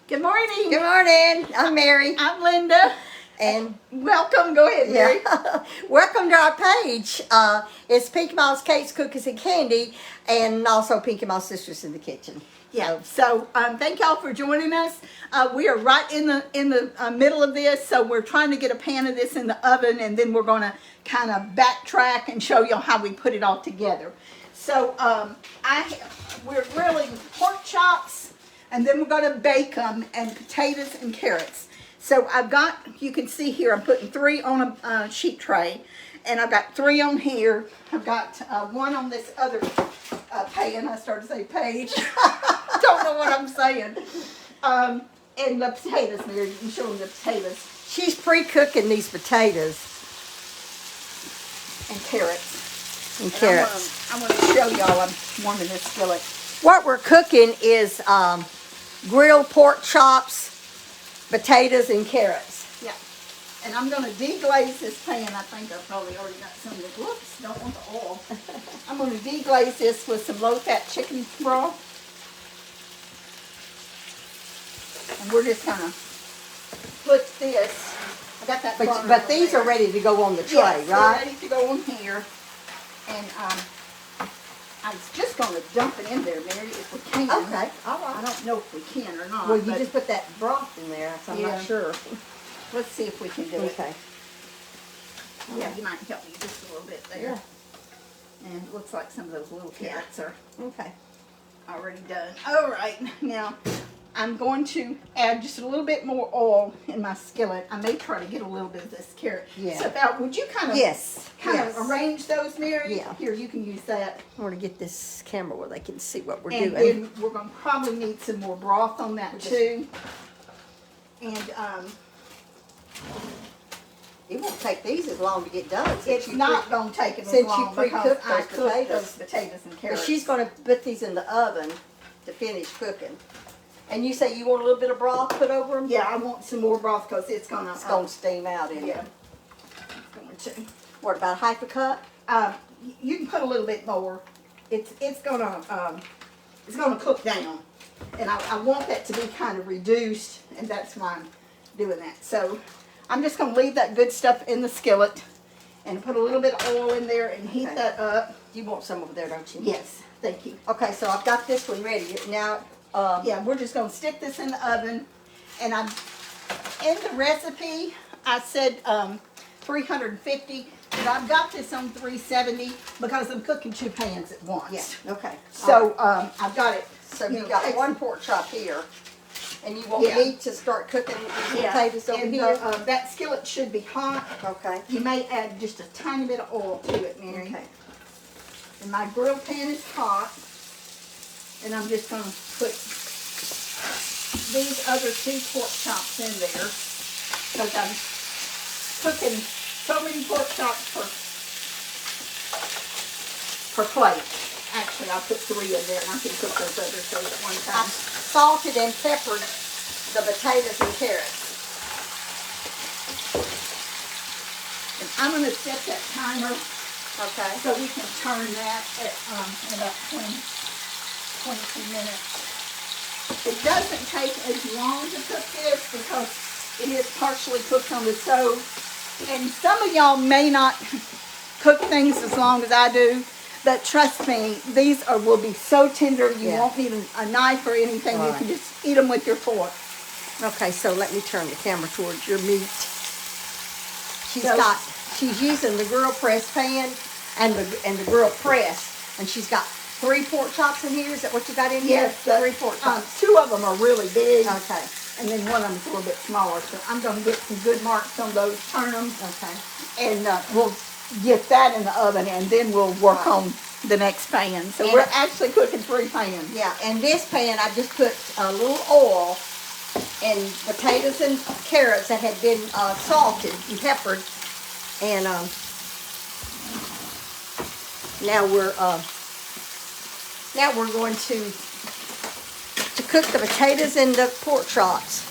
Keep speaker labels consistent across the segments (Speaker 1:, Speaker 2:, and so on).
Speaker 1: Good morning.
Speaker 2: Good morning. I'm Mary.
Speaker 1: I'm Linda.
Speaker 2: And
Speaker 1: welcome. Go ahead, Mary.
Speaker 2: yeah. Welcome to our page. It's Pinky Mouse Cakes, Cookies, and Candy, and also Pinky Mouse Sisters in the Kitchen.
Speaker 1: Yeah. So thank y'all for joining us. We are right in the middle of this, so we're trying to get a pan of this in the oven, and then we're going to kind of backtrack and show y'all how we put it all together. So we're grilling pork chops, and then we're going to bake them, and potatoes and carrots. So I've got, you can see here, I'm putting 3 on a sheet tray, and I've got 3 on here. I've got 1 on this other pan. I started to say page. Don't know what I'm saying. And the potatoes, Mary, you can show them the potatoes.
Speaker 2: She's pre-cooking these potatoes.
Speaker 1: And carrots.
Speaker 2: And carrots.
Speaker 1: I'm going to show y'all, I'm warming this skillet.
Speaker 2: What we're cooking is grilled pork chops, potatoes, and carrots.
Speaker 1: Yeah. And I'm going to deglaze this pan. I think I've probably already got some of the, whoops, don't want the oil. I'm going to deglaze this with some low-fat chicken broth. And we're just going to put this, I got that burner
Speaker 2: But these
Speaker 1: there.
Speaker 2: are ready to go on the tray,
Speaker 1: yes,
Speaker 2: right?
Speaker 1: They're ready to go on here. And I was just going to dump it in there, Mary, if we can.
Speaker 2: Okay, all right.
Speaker 1: I don't know if we can or not.
Speaker 2: Well, you
Speaker 1: but
Speaker 2: just put that broth in there, so I'm
Speaker 1: Yeah.
Speaker 2: not sure.
Speaker 1: let's see if we can do it.
Speaker 2: Okay.
Speaker 1: Yeah, you might help me just a little bit there.
Speaker 2: Yeah.
Speaker 1: And it looks like some of those little carrots are
Speaker 2: Okay.
Speaker 1: already done. All right, now I'm going to add just a little bit more oil in my skillet. I may try to get a little bit of this carrot.
Speaker 2: Yeah.
Speaker 1: So now, would you kind of
Speaker 2: Yes.
Speaker 1: arrange those, Mary?
Speaker 2: Yeah.
Speaker 1: Here, you can use that.
Speaker 2: I want to get this camera where they can see what we're
Speaker 1: And
Speaker 2: doing.
Speaker 1: then we're going to probably need some more broth on that too. And
Speaker 2: It won't take these as long to get done.
Speaker 1: it's not going to take as
Speaker 2: since you
Speaker 1: long because
Speaker 2: pre-cooked
Speaker 1: I
Speaker 2: those
Speaker 1: cooked
Speaker 2: potatoes.
Speaker 1: those potatoes and
Speaker 2: But
Speaker 1: carrots.
Speaker 2: she's going to put these in the oven to finish cooking. And you say you want a little bit of broth put over them?
Speaker 1: Yeah, I want some more broth because it's going to...
Speaker 2: It's going to steam out in
Speaker 1: yeah.
Speaker 2: it.
Speaker 1: It's going to.
Speaker 2: What, about half a cup?
Speaker 1: You can put a little bit more. It's gonna cook down, and I want that to be kind of reduced, and that's why I'm doing that. So I'm just gonna leave that good stuff in the skillet, and put a little bit of oil in there and heat
Speaker 2: Okay.
Speaker 1: that up.
Speaker 2: You want some over there, don't you?
Speaker 1: Yes, thank you.
Speaker 2: Okay, so I've got this one ready. Now,
Speaker 1: Yeah, we're just gonna stick this in the oven, and in the recipe I said 350. But I've got this on 370 because I'm cooking 2 pans at once.
Speaker 2: yeah, okay.
Speaker 1: So I've got it.
Speaker 2: So
Speaker 1: you
Speaker 2: you've
Speaker 1: know,
Speaker 2: got
Speaker 1: takes-
Speaker 2: 1 pork chop here. And you want
Speaker 1: Yeah.
Speaker 2: me to start cooking the potatoes over
Speaker 1: and
Speaker 2: here?
Speaker 1: that skillet should be hot.
Speaker 2: Okay.
Speaker 1: You may add just a tiny bit of oil to it, Mary.
Speaker 2: Okay.
Speaker 1: And my grill pan is hot. And I'm just going to put these other 2 pork chops in there. Because I'm cooking so many pork chops per plate. Actually, I'll put 3 in there and I can cook those other 3 at one time.
Speaker 2: I've salted and peppered the potatoes and carrots.
Speaker 1: And I'm going to set that timer
Speaker 2: Okay.
Speaker 1: so we can turn that at in about 22 minutes. It doesn't take as long to cook this because it is partially cooked on the stove. And some of y'all may not cook things as long as I do, but trust me, these will be so tender you
Speaker 2: Yeah.
Speaker 1: won't need a knife or anything. You
Speaker 2: Right.
Speaker 1: can just eat them with your fork.
Speaker 2: Okay, so let me turn the camera towards your meat.
Speaker 1: So-
Speaker 2: She's using the grill press pan and the grill press, and she's got 3 pork chops in here. Is that what you got in here?
Speaker 1: Yes,
Speaker 2: 3 pork chops.
Speaker 1: 2 of them are really big.
Speaker 2: Okay.
Speaker 1: And then one of them's a little bit smaller. So I'm going to get some good marks on those, turn them.
Speaker 2: Okay.
Speaker 1: And we'll get that in the oven, and then we'll work on the next pan. So
Speaker 2: And-
Speaker 1: we're actually cooking 3 pans.
Speaker 2: Yeah, and this pan I just put a little oil and potatoes and carrots that had been salted and peppered, and now we're going to cook the potatoes and the pork chops.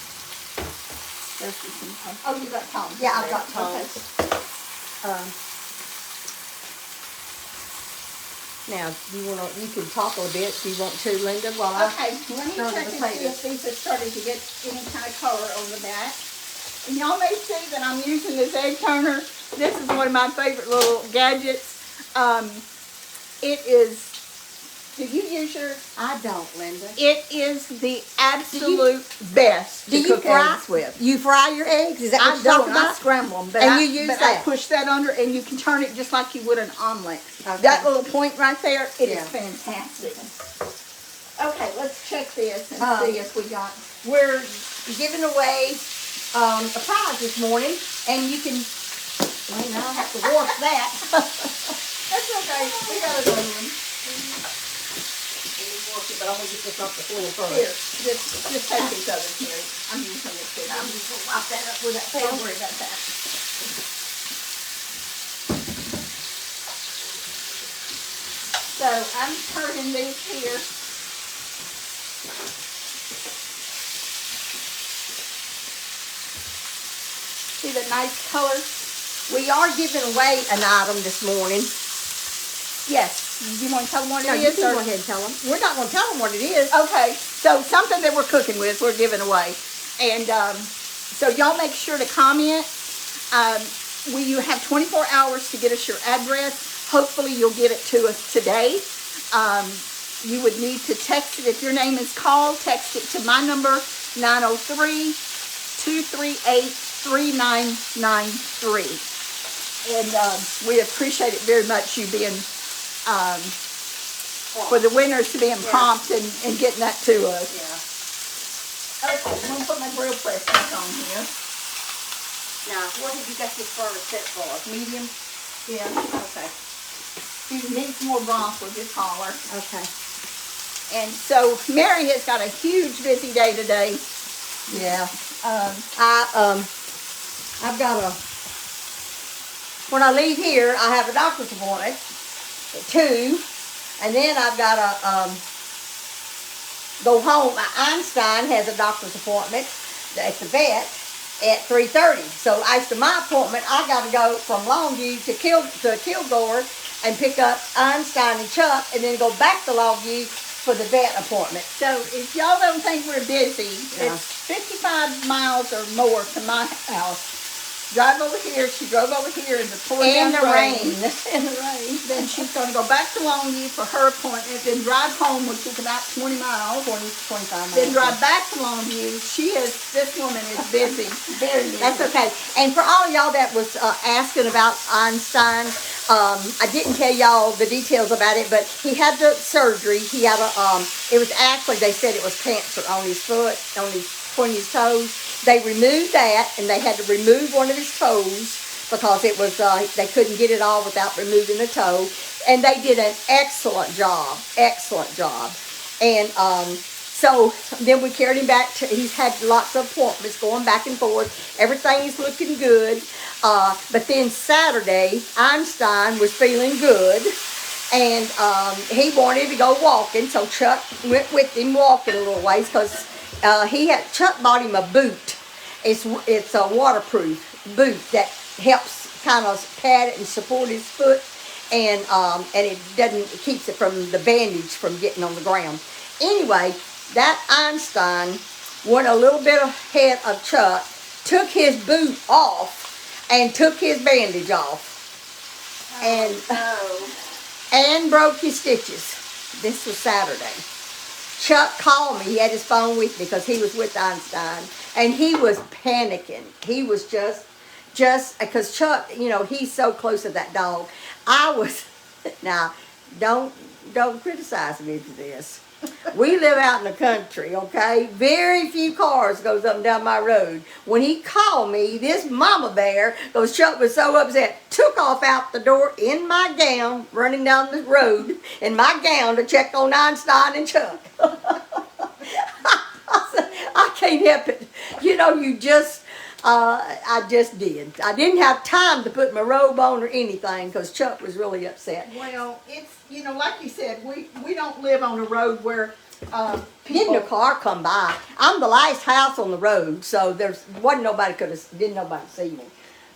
Speaker 1: There's some tongs. Oh, you got tongs.
Speaker 2: Yeah, I've
Speaker 1: there.
Speaker 2: got tongs. Now, you can talk a little bit if you want to, Linda, while I
Speaker 1: Okay, let me
Speaker 2: stir the
Speaker 1: check and see
Speaker 2: potatoes.
Speaker 1: if these have started to get any kind of color on the back. And y'all may see that I'm using this egg turner. This is one of my favorite little gadgets. It is, do you use yours?
Speaker 2: I don't, Linda.
Speaker 1: It is the absolute best
Speaker 2: Do
Speaker 1: to
Speaker 2: you
Speaker 1: cook
Speaker 2: fry?
Speaker 1: eggs with.
Speaker 2: You fry your eggs? Is that what
Speaker 1: I
Speaker 2: you're
Speaker 1: don't,
Speaker 2: talking
Speaker 1: I
Speaker 2: about?
Speaker 1: scramble them, but
Speaker 2: And
Speaker 1: I,
Speaker 2: you use
Speaker 1: but
Speaker 2: that?
Speaker 1: I push that under and you can turn it just like you would an omelet.
Speaker 2: Okay.
Speaker 1: That little point right there, it
Speaker 2: Yeah.
Speaker 1: is fantastic. Okay, let's check this and see if we got.
Speaker 2: We're giving away a prize this morning, and you can. Well, now I have to wash that.
Speaker 1: That's okay. We got a good one.
Speaker 2: But I'm gonna get this off the floor first.
Speaker 1: Here, just take these others here. I'm using this too.
Speaker 2: I'm just gonna wipe that up with that
Speaker 1: Don't
Speaker 2: paper.
Speaker 1: worry about that. So I'm turning these here. See the nice color?
Speaker 2: We are giving away an item this morning.
Speaker 1: Yes. You want to tell them what
Speaker 2: No,
Speaker 1: it
Speaker 2: you
Speaker 1: is?
Speaker 2: can
Speaker 1: or-
Speaker 2: go ahead and tell them. We're not gonna tell them what it is.
Speaker 1: Okay, so something that we're cooking with, we're giving away. And so y'all make sure to comment. You have 24 hours to get us your address. Hopefully you'll get it to us today. You would need to text it. If your name is called, text it to my number, 903-238-3993. And we appreciate it very much, you being, for the winners to being prompt and getting that to us.
Speaker 2: Yeah.
Speaker 1: Okay, I'm gonna put my grill press back on here.
Speaker 2: Now, what have you got this furnace set for? Medium?
Speaker 1: Yeah.
Speaker 2: Okay.
Speaker 1: He needs more broth with his collar.
Speaker 2: Okay.
Speaker 1: And so Mary has got a huge busy day today.
Speaker 2: Yeah.
Speaker 1: Um,
Speaker 2: I've got when I leave here, I have a doctor's appointment at 2, and then I've got to go home. Einstein has a doctor's appointment at the vet at 3:30. So after my appointment, I got to go from Longview to Kilgore and pick up Einstein and Chuck, and then go back to Longview for the vet appointment.
Speaker 1: so if y'all don't think we're busy,
Speaker 2: Yeah.
Speaker 1: it's 55 miles or more to my house. Drive over here. She drove over here in the pouring
Speaker 2: In
Speaker 1: down
Speaker 2: the rain.
Speaker 1: In the rain. Then she's going to go back to Longview for her appointment. Then drive home, which is about 20 miles.
Speaker 2: 25 miles.
Speaker 1: Then drive back to Longview. This woman is busy, very busy.
Speaker 2: That's okay. And for all y'all that was asking about Einstein, I didn't tell y'all the details about it, but he had the surgery. He had it was actually, they said it was cancer on his foot, between his toes. They removed that, and they had to remove one of his toes because it was, they couldn't get it all without removing the toe. And they did an excellent job. And so then we carried him back to, he's had lots of appointments going back and forth. Everything's looking good. But then Saturday, Einstein was feeling good. And he wanted to go walking, so Chuck went with him walking a little ways because Chuck bought him a boot. It's a waterproof boot that helps kind of pad it and support his foot, and it keeps it from the bandage from getting on the ground. Anyway, that Einstein went a little bit ahead of Chuck, took his boot off, and took his bandage off, and broke his stitches. This was Saturday. Chuck called me. He had his phone with me because he was with Einstein, and he was panicking. He was just because Chuck, he's so close to that dog. Now, don't criticize me for this. We live out in the country, okay? Very few cars goes up and down my road. When he called me, this mama bear, because Chuck was so upset, took off out the door in my gown, running down the road in my gown to check on Einstein and Chuck. I can't help it. I just did. I didn't have time to put my robe on or anything because Chuck was really upset.
Speaker 1: Well, it's, like you said, we don't live on a road where
Speaker 2: Didn't a car come by? I'm the last house on the road, so didn't nobody see me.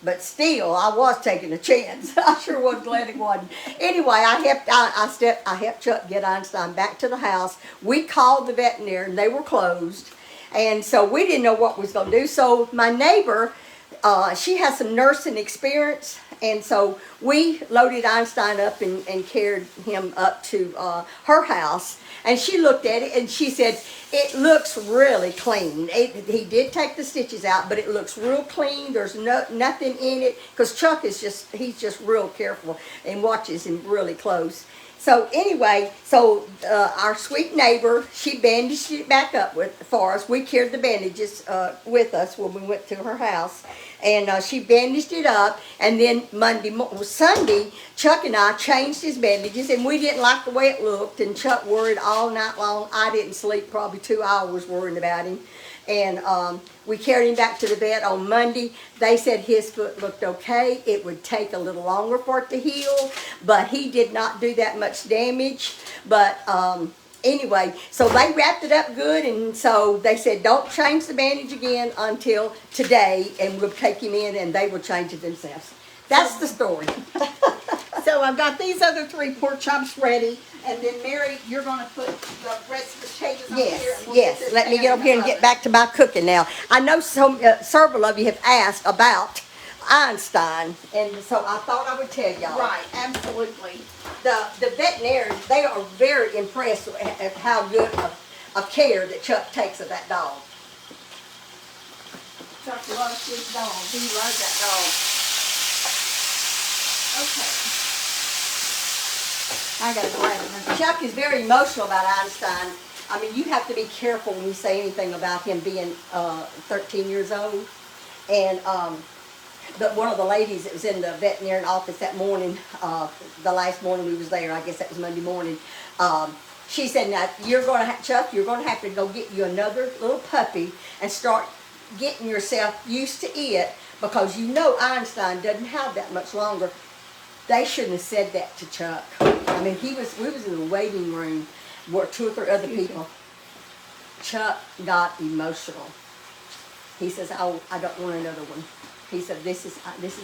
Speaker 2: But still, I was taking a chance. I sure was glad it wasn't. Anyway, I helped Chuck get Einstein back to the house. We called the veterinarian, and they were closed. And so we didn't know what we was going to do. So my neighbor, she has some nursing experience. And so we loaded Einstein up and carried him up to her house. And she looked at it and she said, it looks really clean. He did take the stitches out, but it looks real clean. There's nothing in it. Because Chuck is he's just real careful and watches him really close. So anyway, our sweet neighbor, she bandaged it back up for us. We carried the bandages with us when we went to her house. And she bandaged it up. And then Sunday, Chuck and I changed his bandages. And we didn't like the way it looked. And Chuck worried all night long. I didn't sleep probably 2 hours worrying about him. And we carried him back to the vet on Monday. They said his foot looked okay. It would take a little longer for it to heal, but he did not do that much damage. But anyway, so they wrapped it up good, and so they said don't change the bandage again until today, and we'll take him in, and they will change it themselves. That's the story.
Speaker 1: So I've got these other 3 pork chops ready, and then Mary, you're going to put the rest of the potatoes on here. And we'll
Speaker 2: Yes.
Speaker 1: this
Speaker 2: Let me
Speaker 1: pan
Speaker 2: get
Speaker 1: in
Speaker 2: over
Speaker 1: the
Speaker 2: here and get
Speaker 1: oven.
Speaker 2: back to my cooking now. I know several of you have asked about Einstein, and so I thought I would tell y'all.
Speaker 1: Right, absolutely.
Speaker 2: The veterinarians, they are very impressed at how good of care that Chuck takes of that dog.
Speaker 1: Chuck loves his dog. He loves that dog. Okay. I gotta grab it.
Speaker 2: Chuck is very emotional about Einstein. I mean, you have to be careful when you say anything about him being 13 years old. And one of the ladies that was in the veterinarian office that morning, the last morning we was there, I guess that was Monday morning, she said, now, Chuck, you're going to have to go get you another little puppy and start getting yourself used to it, because you know Einstein doesn't have that much longer. They shouldn't have said that to Chuck. I mean, we was in the waiting room where 2 or 3 other people. Chuck got emotional. He says, "Oh, I don't want another one." He said, "This is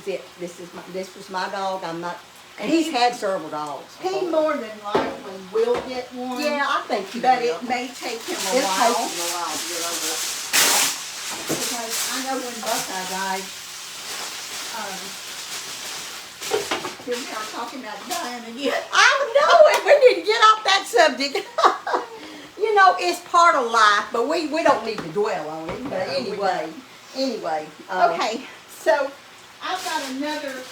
Speaker 2: it. This was my dog. I'm not." And he's had several dogs.
Speaker 1: He more than likely will get one.
Speaker 2: Yeah, I think he
Speaker 1: But
Speaker 2: will.
Speaker 1: it may take him a
Speaker 2: It'll take
Speaker 1: while.
Speaker 2: him a while to get over it.
Speaker 1: Because I know when Buckeye died, here we are talking about dying again.
Speaker 2: I know it. We need to get off that subject. You know, it's part of life, but we don't need to dwell on it. But
Speaker 1: No, we
Speaker 2: anyway.
Speaker 1: Okay, so I've got another.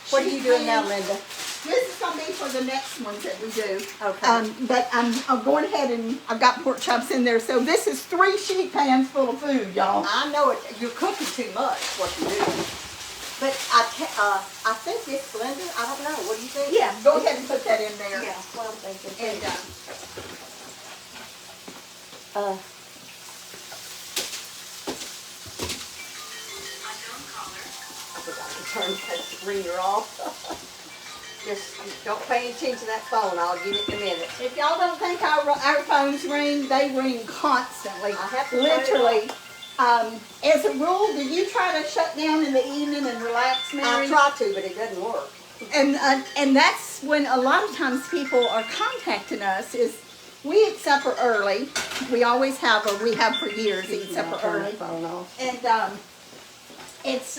Speaker 2: What are you
Speaker 1: sheet
Speaker 2: doing now,
Speaker 1: pan.
Speaker 2: Linda?
Speaker 1: This is gonna be for the next ones that we do.
Speaker 2: Okay.
Speaker 1: But I'm going ahead and I've got pork chops in there. So this is 3 sheet pans full of food, y'all.
Speaker 2: I know it. You're cooking too much. What you do? But I think this, Linda. I don't know. What do you think?
Speaker 1: Yeah, go ahead and put that in there.
Speaker 2: Yeah. Well, I'm thinking.
Speaker 1: And
Speaker 2: I forgot to turn that ringer off. Just don't pay attention to that phone. I'll get it in a minute.
Speaker 1: if y'all don't think our phones ring, they ring constantly.
Speaker 2: I have to turn it
Speaker 1: Literally. As a rule, do you try to shut down in the evening and relax, Mary?
Speaker 2: I try to, but it doesn't work.
Speaker 1: And that's when a lot of times people are contacting us is we eat supper early. We always have, or we have for years, eat supper
Speaker 2: Turn the
Speaker 1: early.
Speaker 2: phone off.
Speaker 1: And it's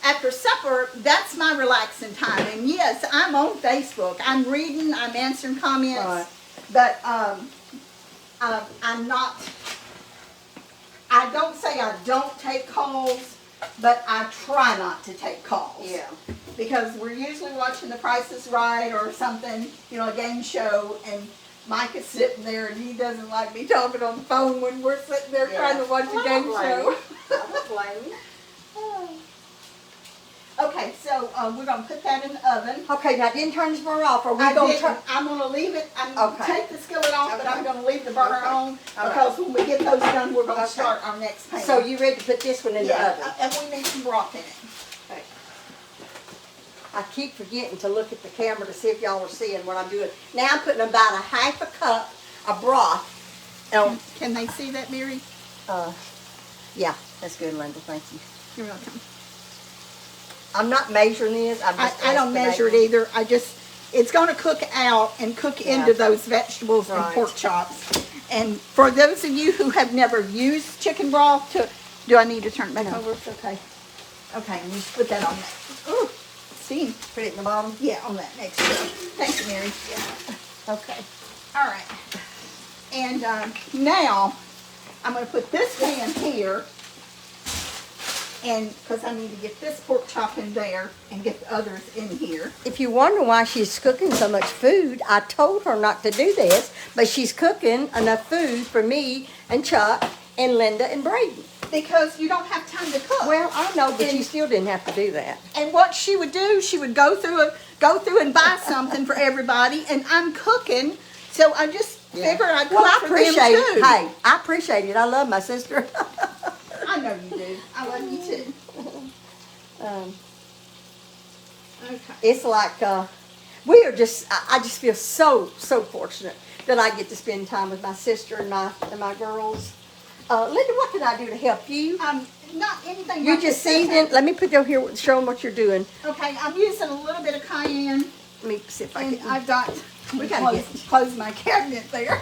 Speaker 1: after supper, that's my relaxing time. And yes, I'm on Facebook. I'm reading, I'm answering comments.
Speaker 2: Right.
Speaker 1: But I'm not, I don't say I don't take calls, but I try not to take calls.
Speaker 2: Yeah.
Speaker 1: Because we're usually watching The Price is Right or something, you know, a game show, and Mike is sitting there and he doesn't like me talking on the phone when we're sitting there trying to watch a game show.
Speaker 2: I don't blame you.
Speaker 1: Okay, so we're going to put that in the oven.
Speaker 2: Okay, now I didn't turn this burner off. Are we going to turn?
Speaker 1: I'm going to leave it, I'm going to
Speaker 2: Okay.
Speaker 1: take the skillet off, but I'm
Speaker 2: Okay.
Speaker 1: going to leave the burner
Speaker 2: Okay.
Speaker 1: on
Speaker 2: All
Speaker 1: because when we get those done, we're going to
Speaker 2: Okay.
Speaker 1: start our next pan.
Speaker 2: So you ready to put this one in the
Speaker 1: yeah,
Speaker 2: oven?
Speaker 1: and we need some broth in it.
Speaker 2: Okay. I keep forgetting to look at the camera to see if y'all are seeing what I'm doing. Now I'm putting about a half a cup of broth.
Speaker 1: Can they see that, Mary?
Speaker 2: Yeah, that's good, Linda. Thank you.
Speaker 1: You're welcome.
Speaker 2: I'm not measuring this.
Speaker 1: I don't measure it either. It's going to cook out and cook
Speaker 2: Yeah.
Speaker 1: into those vegetables and
Speaker 2: Right.
Speaker 1: pork chops. And for those of you who have never used chicken broth, do I need to turn it back
Speaker 2: No.
Speaker 1: over? It's okay. Okay, and you just put that on that. Ooh, see?
Speaker 2: Put it in the bottom.
Speaker 1: Yeah, on that next row. Thank you, Mary. Yeah.
Speaker 2: Okay.
Speaker 1: All right. And now I'm going to put this pan here, and because I need to get this pork chop in there and get the others in here.
Speaker 2: If you wonder why she's cooking so much food, I told her not to do this, but she's cooking enough food for me and Chuck and Linda and Braden.
Speaker 1: Because you don't have time to cook.
Speaker 2: Well, I know, but
Speaker 1: And-
Speaker 2: you still didn't have to do that.
Speaker 1: And what she would do, she would go through and buy something for everybody, and I'm cooking, so I just figured I'd cook
Speaker 2: Well, I
Speaker 1: for
Speaker 2: appreciate
Speaker 1: them
Speaker 2: it.
Speaker 1: too.
Speaker 2: Hey, I appreciate it. I love my sister.
Speaker 1: I know you do. I love you too. Okay.
Speaker 2: It's like we are just. I just feel so fortunate that I get to spend time with my sister and my girls. Linda, what did I do to help you?
Speaker 1: Not anything.
Speaker 2: You
Speaker 1: like
Speaker 2: just
Speaker 1: this.
Speaker 2: seasoned. Let me put you here. Show them what you're doing.
Speaker 1: Okay, I'm using a little bit of cayenne,
Speaker 2: Let me see if I
Speaker 1: and
Speaker 2: can.
Speaker 1: I've got.
Speaker 2: We gotta
Speaker 1: close my cabinet there.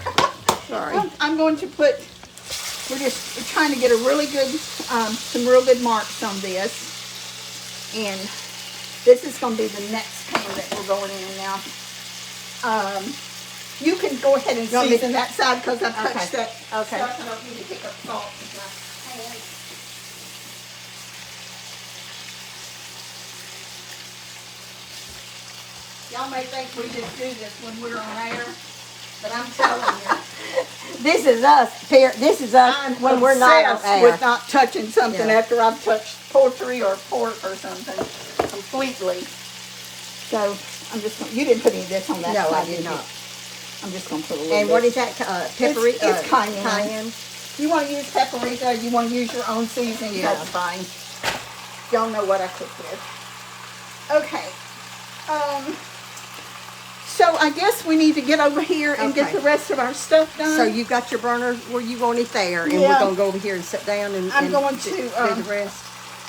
Speaker 2: Sorry.
Speaker 1: I'm going to put. We're just trying to get a really good, some real good marks on this, and this is going to be the next pan that we're going in now. You can go ahead and
Speaker 2: want me
Speaker 1: season that side because I touched
Speaker 2: Okay.
Speaker 1: that
Speaker 2: Okay.
Speaker 1: stuff. I don't need to pick up salt with my hands. Y'all may think we just do this when we're on air, but I'm telling you.
Speaker 2: This is us. This is us
Speaker 1: I'm
Speaker 2: when we're not on
Speaker 1: obsessed
Speaker 2: air.
Speaker 1: with not touching something
Speaker 2: Yeah.
Speaker 1: after I've touched poultry or pork or something completely. So I'm just gonna, you didn't put any of this on that
Speaker 2: No,
Speaker 1: side,
Speaker 2: I did
Speaker 1: you?
Speaker 2: not.
Speaker 1: I'm just gonna put a little
Speaker 2: And
Speaker 1: bit.
Speaker 2: what is that? Peppery?
Speaker 1: It's cayenne.
Speaker 2: Cayenne.
Speaker 1: You want to use paprika, you want to use your own seasoning,
Speaker 2: Yeah.
Speaker 1: that's fine. Y'all know what I cook with. Okay. So I guess we need to get over here and get
Speaker 2: Okay.
Speaker 1: the rest of our stuff done.
Speaker 2: So you got your burner where you want it there, and
Speaker 1: Yeah.
Speaker 2: we're gonna go over here and sit down and
Speaker 1: I'm
Speaker 2: and
Speaker 1: going
Speaker 2: do
Speaker 1: to,
Speaker 2: the rest.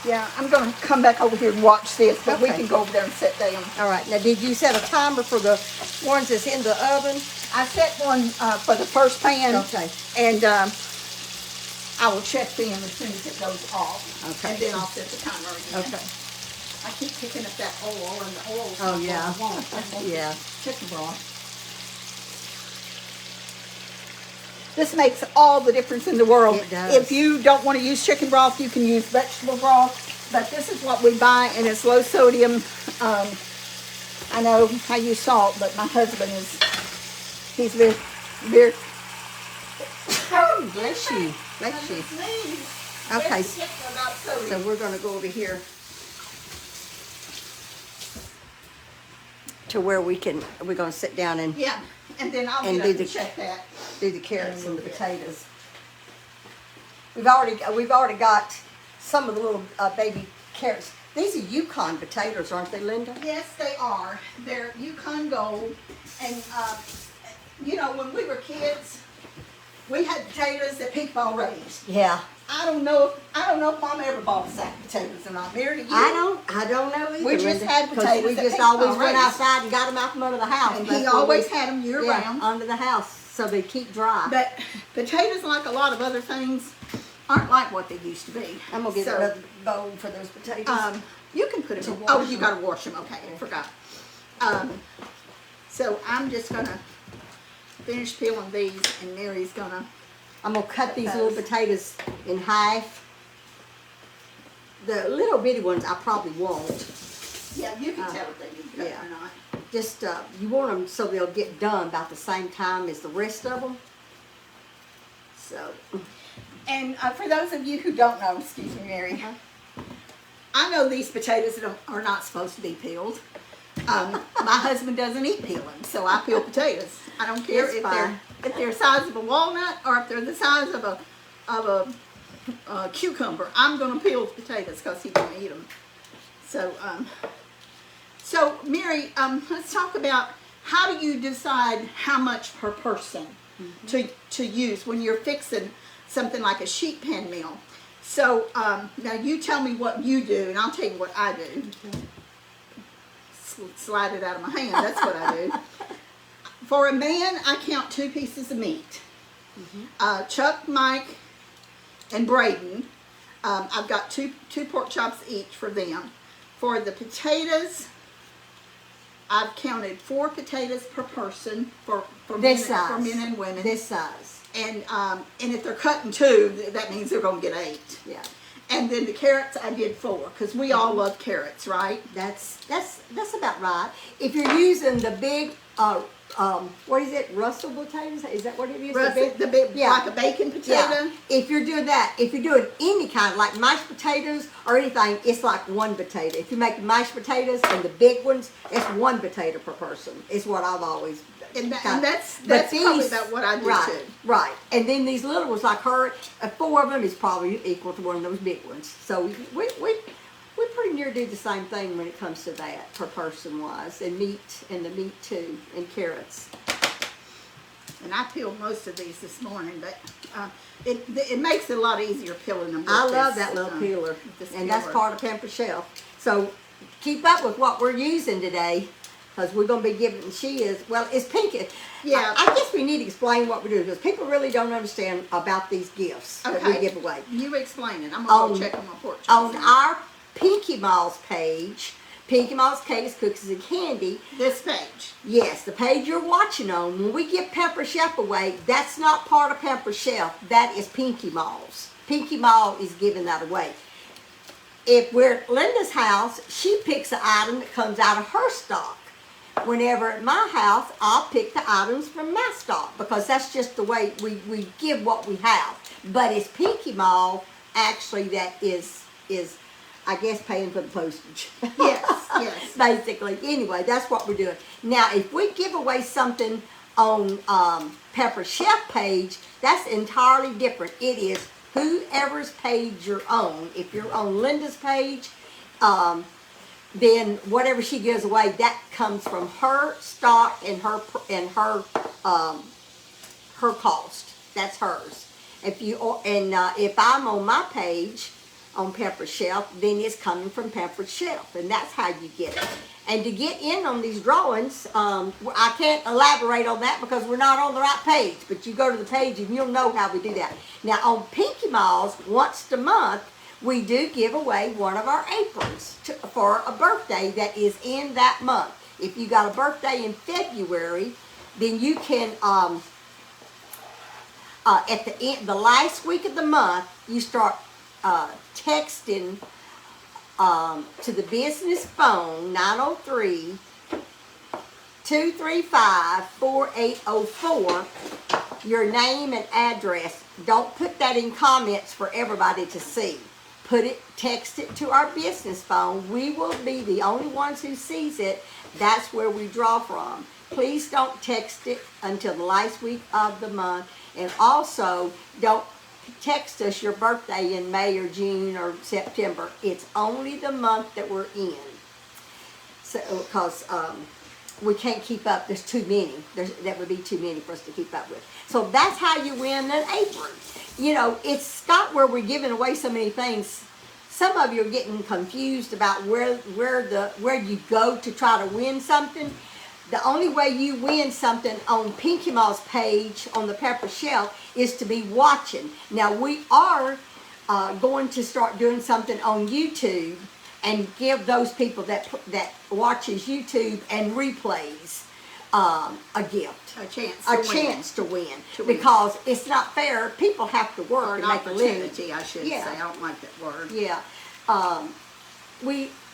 Speaker 1: Yeah, I'm going to come back over here and watch this, but we
Speaker 2: Okay.
Speaker 1: can go over there and sit down.
Speaker 2: All right. Now, did you set a timer for the ones that's in the oven?
Speaker 1: I set one for the first pan.
Speaker 2: Okay.
Speaker 1: And I will check them as soon as it goes off.
Speaker 2: Okay.
Speaker 1: And then I'll set the timer again.
Speaker 2: Okay.
Speaker 1: I keep picking up that oil, and the oil's
Speaker 2: Oh,
Speaker 1: not
Speaker 2: yeah.
Speaker 1: what I want. I want
Speaker 2: Yeah.
Speaker 1: chicken broth. This makes all the difference in the world.
Speaker 2: It does.
Speaker 1: If you don't want to use chicken broth, you can use vegetable broth. But this is what we buy, and it's low sodium. I know I use salt, but my husband he's very.
Speaker 2: Oh, bless you. Bless you. Okay. So we're gonna go over here to where we're gonna sit down and
Speaker 1: Yeah, and then I'll
Speaker 2: And
Speaker 1: get
Speaker 2: do
Speaker 1: up
Speaker 2: the-
Speaker 1: and check that.
Speaker 2: do the carrots and the potatoes. We've already got some of the little baby carrots. These are Yukon potatoes, aren't they, Linda?
Speaker 1: Yes, they are. They're Yukon Gold, and you know, when we were kids, we had potatoes that Pink Ball raised.
Speaker 2: Yeah.
Speaker 1: I don't know if Mom ever bought a sack of potatoes or not. Mary, do you?
Speaker 2: I don't know either.
Speaker 1: We just
Speaker 2: Linda,
Speaker 1: had
Speaker 2: 'cause
Speaker 1: potatoes
Speaker 2: we
Speaker 1: that
Speaker 2: just
Speaker 1: Pink
Speaker 2: always
Speaker 1: Ball
Speaker 2: went
Speaker 1: raised.
Speaker 2: outside and got them out from under the house.
Speaker 1: And
Speaker 2: That's
Speaker 1: he
Speaker 2: where we-
Speaker 1: always had them year round.
Speaker 2: under the house, so they keep dry.
Speaker 1: But potatoes, like a lot of other things, aren't like what they used to be.
Speaker 2: I'm gonna get
Speaker 1: So,
Speaker 2: another bowl for those potatoes.
Speaker 1: You can put them
Speaker 2: To
Speaker 1: in.
Speaker 2: wash
Speaker 1: Oh, you
Speaker 2: them.
Speaker 1: gotta wash them. Okay, I forgot. So I'm just gonna finish peeling these, and Mary's gonna.
Speaker 2: I'm gonna cut these little potatoes in half. The little bitty ones I probably won't.
Speaker 1: Yeah, you can tell if they need cut
Speaker 2: yeah.
Speaker 1: or not.
Speaker 2: Just you want them so they'll get done about the same time as the rest of them. So
Speaker 1: And for those of you who don't know, excuse me, Mary, I know these potatoes are not supposed to be peeled. My husband doesn't eat peeling, so I peel potatoes. I don't care
Speaker 2: It's
Speaker 1: if
Speaker 2: fine.
Speaker 1: they're the size of a walnut or if they're the size of a cucumber. I'm gonna peel potatoes because he won't eat them. So Mary, let's talk about how do you decide how much per person to use when you're fixing something like a sheet pan meal. So now you tell me what you do, and I'll tell you what I do. Slide it out of my hand. That's what I do. For a man, I count 2 pieces of meat. Chuck, Mike, and Braden. I've got two pork chops each for them. For the potatoes, I've counted 4 potatoes per person for
Speaker 2: This
Speaker 1: men,
Speaker 2: size.
Speaker 1: for men and women.
Speaker 2: This size.
Speaker 1: And if they're cut in 2, that means they're going to get 8.
Speaker 2: Yeah.
Speaker 1: And then the carrots, I did 4 because we all love carrots, right?
Speaker 2: That's about right. If you're using the big what is it, Russell potatoes? Is that what it is?
Speaker 1: The big
Speaker 2: yeah.
Speaker 1: like a bacon potato.
Speaker 2: Yeah. If you're doing that, if you're doing any kind, like mashed potatoes or anything, it's like 1 potato. If you're making mashed potatoes and the big ones, it's 1 potato per person. Is what I've always.
Speaker 1: And that's probably about what I do
Speaker 2: right,
Speaker 1: too.
Speaker 2: Right. And then these little ones, like her, 4 of them is probably equal to one of those big ones. So we pretty near do the same thing when it comes to that per person wise, and meat too, and carrots.
Speaker 1: And I peeled most of these this morning, but it makes it a lot easier peeling them.
Speaker 2: I love that little peeler, and that's part of Pampered Chef. So keep up with what we're using today, because we're going to be giving, it's pinky.
Speaker 1: Yeah.
Speaker 2: I guess we need to explain what we do, because people really don't understand about these gifts that we give away.
Speaker 1: You explain it. I'm going to go check on my pork chops.
Speaker 2: On our Pinky Malls page, Pinky Malls Cakes, Cookies, and Candy.
Speaker 1: This page.
Speaker 2: Yes, the page you're watching on. When we give Pampered Chef away, that's not part of Pampered Chef. That is Pinky Malls. Pinky Mall is giving that away. If we're at Linda's house, she picks an item that comes out of her stock. Whenever at my house, I'll pick the items from my stock, because that's just the way we give what we have. But it's Pinky Mall actually that is I guess paying for the postage.
Speaker 1: Yes.
Speaker 2: Basically. Anyway, that's what we're doing. Now, if we give away something on Pepper Chef page, that's entirely different. It is whoever's page you're on. If you're on Linda's page, then whatever she gives away, that comes from her stock and her cost. That's hers. If I'm on my page on Pampered Chef, then it's coming from Pampered Chef, and that's how you get it. And to get in on these drawings, I can't elaborate on that because we're not on the right page, but you go to the page and you'll know how we do that. Now on Pinky Malls, once a month, we do give away one of our aprons for a birthday that is in that month. If you got a birthday in February, then you can, at the last week of the month, you start texting to the business phone 903-235-4804 your name and address. Don't put that in comments for everybody to see. Text it to our business phone. We will be the only ones who sees it. That's where we draw from. Please don't text it until the last week of the month, and also don't text us your birthday in May or June or September. It's only the month that we're in. So, because we can't keep up. There's too many. That would be too many for us to keep up with. So that's how you win an apron. You know, it's not where we're giving away so many things. Some of you are getting confused about where you go to try to win something. The only way you win something on Pinky Mall's page on the Pampered Chef is to be watching. Now we are going to start doing something on YouTube and give those people that watches YouTube and replays a gift,
Speaker 1: A chance to win.
Speaker 2: Because it's not fair. People have to work and make a living.
Speaker 1: Opportunity, I should say. I don't like that word.
Speaker 2: Yeah.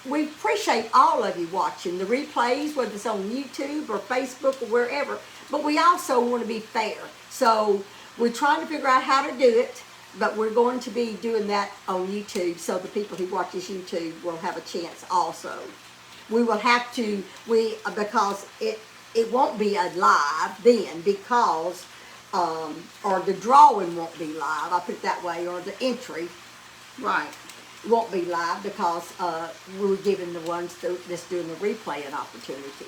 Speaker 2: We appreciate all of you watching the replays, whether it's on YouTube or Facebook or wherever. But we also want to be fair. So we're trying to figure out how to do it, but we're going to be doing that on YouTube, so the people who watches YouTube will have a chance also. We will have to, because it won't be a live then, because, or the drawing won't be live, I'll put it that way, or the entry.
Speaker 1: Right.
Speaker 2: Won't be live because we're giving the ones that's doing the replay an opportunity.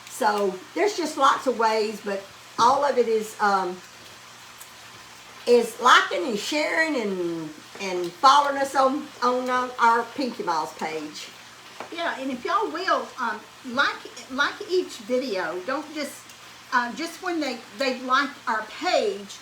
Speaker 2: So there's just lots of ways, but all of it is is liking and sharing and following us on our Pinky Miles page.
Speaker 1: Yeah, and if y'all will, like each video. Don't just when they like our page.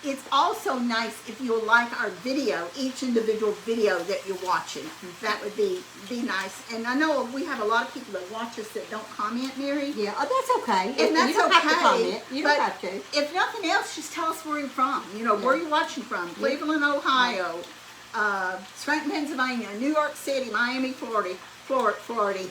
Speaker 1: It's also nice if you'll like our video, each individual video that you're watching. That would be nice. And I know we have a lot of people that watch us that don't comment, Mary.
Speaker 2: Yeah, that's okay.
Speaker 1: And that's
Speaker 2: you don't
Speaker 1: okay.
Speaker 2: have to comment. You don't
Speaker 1: but
Speaker 2: have to.
Speaker 1: If nothing else, just tell us where you're from. You know, where you're watching from. Cleveland, Ohio, Scranton, Pennsylvania, New York City, Miami, Florida. Florida.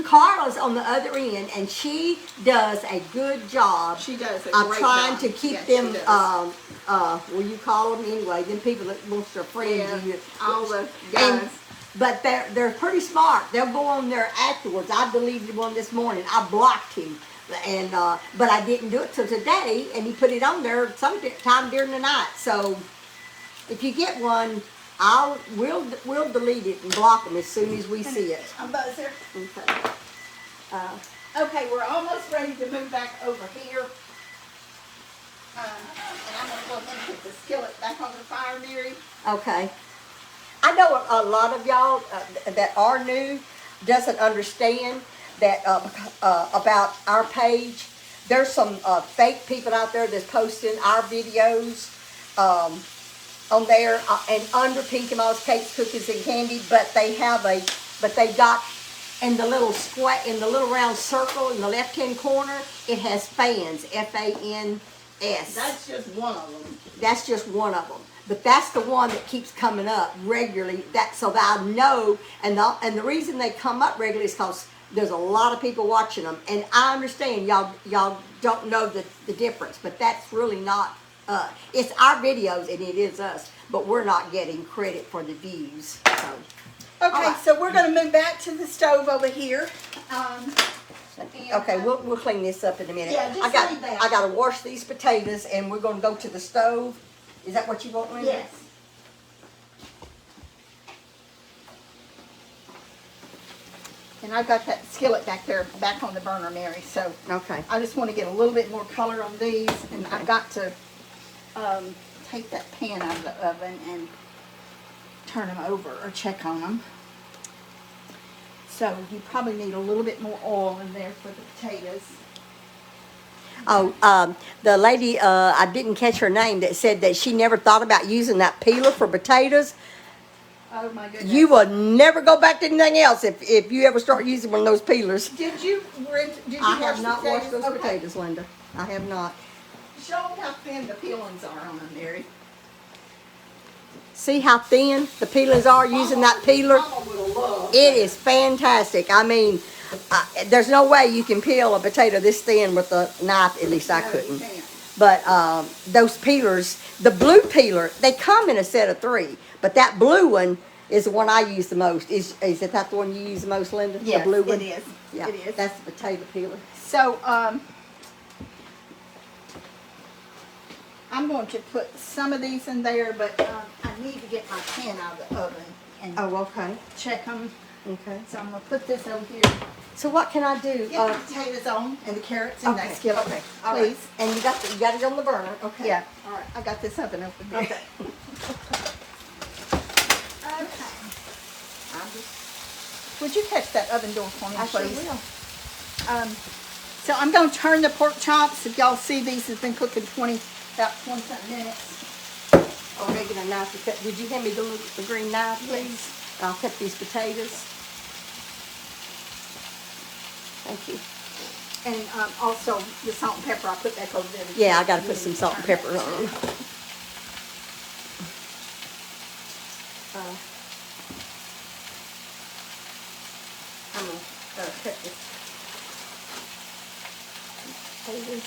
Speaker 2: Carla's on the other end, and she does a good job.
Speaker 1: She does a
Speaker 2: of
Speaker 1: great
Speaker 2: trying
Speaker 1: job.
Speaker 2: to keep
Speaker 1: Yes,
Speaker 2: them.
Speaker 1: she does.
Speaker 2: Well, you call them anyway. Them people that wants their friends.
Speaker 1: Yeah, all the
Speaker 2: And-
Speaker 1: guys.
Speaker 2: But they're pretty smart. They'll go on there afterwards. I deleted one this morning. I blocked him, and but I didn't do it till today. And he put it on there sometime during the night. So if you get one, we'll delete it and block them as soon as we see it.
Speaker 1: A buzzer.
Speaker 2: Okay.
Speaker 1: Okay, we're almost ready to move back over here. And I'm going to go ahead and put the skillet back on the fire, Mary.
Speaker 2: Okay. I know a lot of y'all that are new doesn't understand that about our page. There's some fake people out there that's posting our videos on there and under Pinky Miles Cakes, Cookies, and Candy, but they got in the little square, in the little round circle in the left-hand corner, it has fans, FANS.
Speaker 1: That's just one of them.
Speaker 2: That's just one of them. But that's the one that keeps coming up regularly. So that I know, and the reason they come up regularly is because there's a lot of people watching them. And I understand y'all don't know the difference, but that's really not it's our videos and it is us, but we're not getting credit for the views. So.
Speaker 1: Okay,
Speaker 2: right.
Speaker 1: so we're going to move back to the stove over here.
Speaker 2: Okay, we'll clean this up in a minute.
Speaker 1: Yeah, just leave that.
Speaker 2: I got to wash these potatoes, and we're going to go to the stove. Is that what you want, Linda?
Speaker 1: Yes. And I've got that skillet back there, back on the burner, Mary. So
Speaker 2: Okay.
Speaker 1: I just want to get a little bit more color on these, and I've got to take that pan out of the oven and turn them over or check on them. So you probably need a little bit more oil in there for the potatoes.
Speaker 2: Oh, the lady, I didn't catch her name, that said that she never thought about using that peeler for potatoes.
Speaker 1: Oh my goodness.
Speaker 2: You will never go back to anything else if you ever start using one of those peelers.
Speaker 1: Did you
Speaker 2: I have
Speaker 1: wash
Speaker 2: not
Speaker 1: the
Speaker 2: washed those
Speaker 1: Okay.
Speaker 2: potatoes, Linda. I have not.
Speaker 1: Show them how thin the peelings are on them, Mary.
Speaker 2: See how thin the peelings are using that peeler?
Speaker 1: Mama would have loved
Speaker 2: It is fantastic. I mean, there's no way you can peel a potato this thin with a knife. At least I
Speaker 1: No, you
Speaker 2: couldn't.
Speaker 1: can't.
Speaker 2: But those peelers, the blue peeler, they come in a set of 3. But that blue one is the one I use the most. Is that the one you use the most, Linda?
Speaker 1: Yes,
Speaker 2: the blue one?
Speaker 1: it is.
Speaker 2: Yeah,
Speaker 1: It is.
Speaker 2: that's the potato peeler.
Speaker 1: So, I'm going to put some of these in there, but I need to get my pan out of the oven and
Speaker 2: Oh, okay.
Speaker 1: check them.
Speaker 2: Okay.
Speaker 1: So I'm going to put this over here.
Speaker 2: So what can I do?
Speaker 1: Get the potatoes on and the carrots in that skillet,
Speaker 2: Okay. All right.
Speaker 1: please.
Speaker 2: And you got it on the burner. Okay.
Speaker 1: Yeah, all right. I got this oven open there.
Speaker 2: Okay.
Speaker 1: Okay. Would you catch that oven door for me,
Speaker 2: I sure
Speaker 1: please?
Speaker 2: will.
Speaker 1: So I'm going to turn the pork chops. If y'all see, these has been cooking about 20-something minutes.
Speaker 2: A regular knife to cut. Would you hand me the green knife, please? I'll cut these potatoes. Thank you.
Speaker 1: And also the salt and pepper, I'll put back over there.
Speaker 2: Yeah, I got to put some salt and pepper on them. I'm going to cut this potatoes.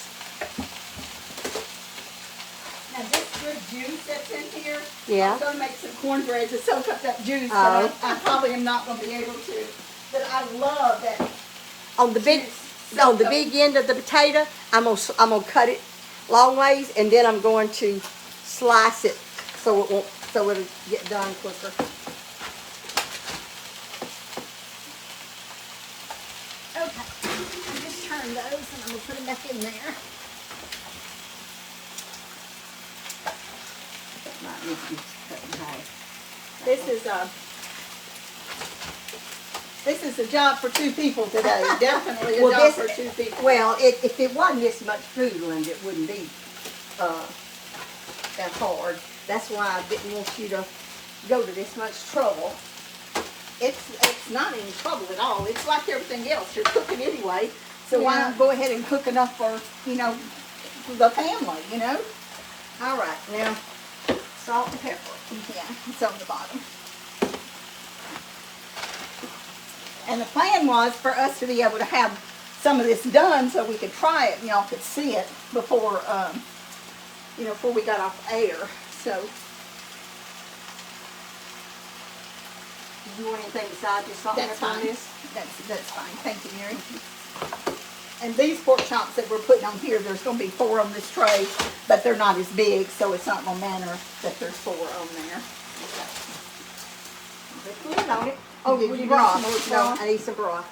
Speaker 1: Now this good juice that's in here,
Speaker 2: Yeah.
Speaker 1: I'm going to make some cornbread to soak up that juice.
Speaker 2: Oh.
Speaker 1: So I probably am not going to be able to. But I love that.
Speaker 2: On the big, on the big end of the potato, I'm gonna cut it long ways, and then I'm going to slice it so it'll get done quicker.
Speaker 1: Okay, I just turned those and I'm going to put them back in there.
Speaker 2: you cut in half.
Speaker 1: This is a job for two people today. Definitely a
Speaker 2: Well,
Speaker 1: job
Speaker 2: this-
Speaker 1: for two people.
Speaker 2: Well, if it wasn't this much food, Linda, it wouldn't be that hard. That's why I didn't want you to go to this much trouble.
Speaker 1: It's not any trouble at all. It's like everything else. You're cooking anyway, so why
Speaker 2: Yeah.
Speaker 1: not go ahead and cook enough for the family?
Speaker 2: All right, now salt and pepper.
Speaker 1: Yeah, it's on the bottom. And the plan was for us to be able to have some of this done so we could try it and y'all could see it before, before we got off air. So,
Speaker 2: Do you want anything besides just salt and
Speaker 1: that's
Speaker 2: pepper on
Speaker 1: fine.
Speaker 2: this?
Speaker 1: That's fine. Thank you, Mary. And these pork chops that we're putting on here, there's going to be 4 on this tray, but they're not as big, so it's not going to matter that there's 4 on there.
Speaker 2: Put it on it. Oh,
Speaker 1: Did
Speaker 2: you
Speaker 1: you
Speaker 2: broth?
Speaker 1: need some more
Speaker 2: No,
Speaker 1: broth?
Speaker 2: I need some broth.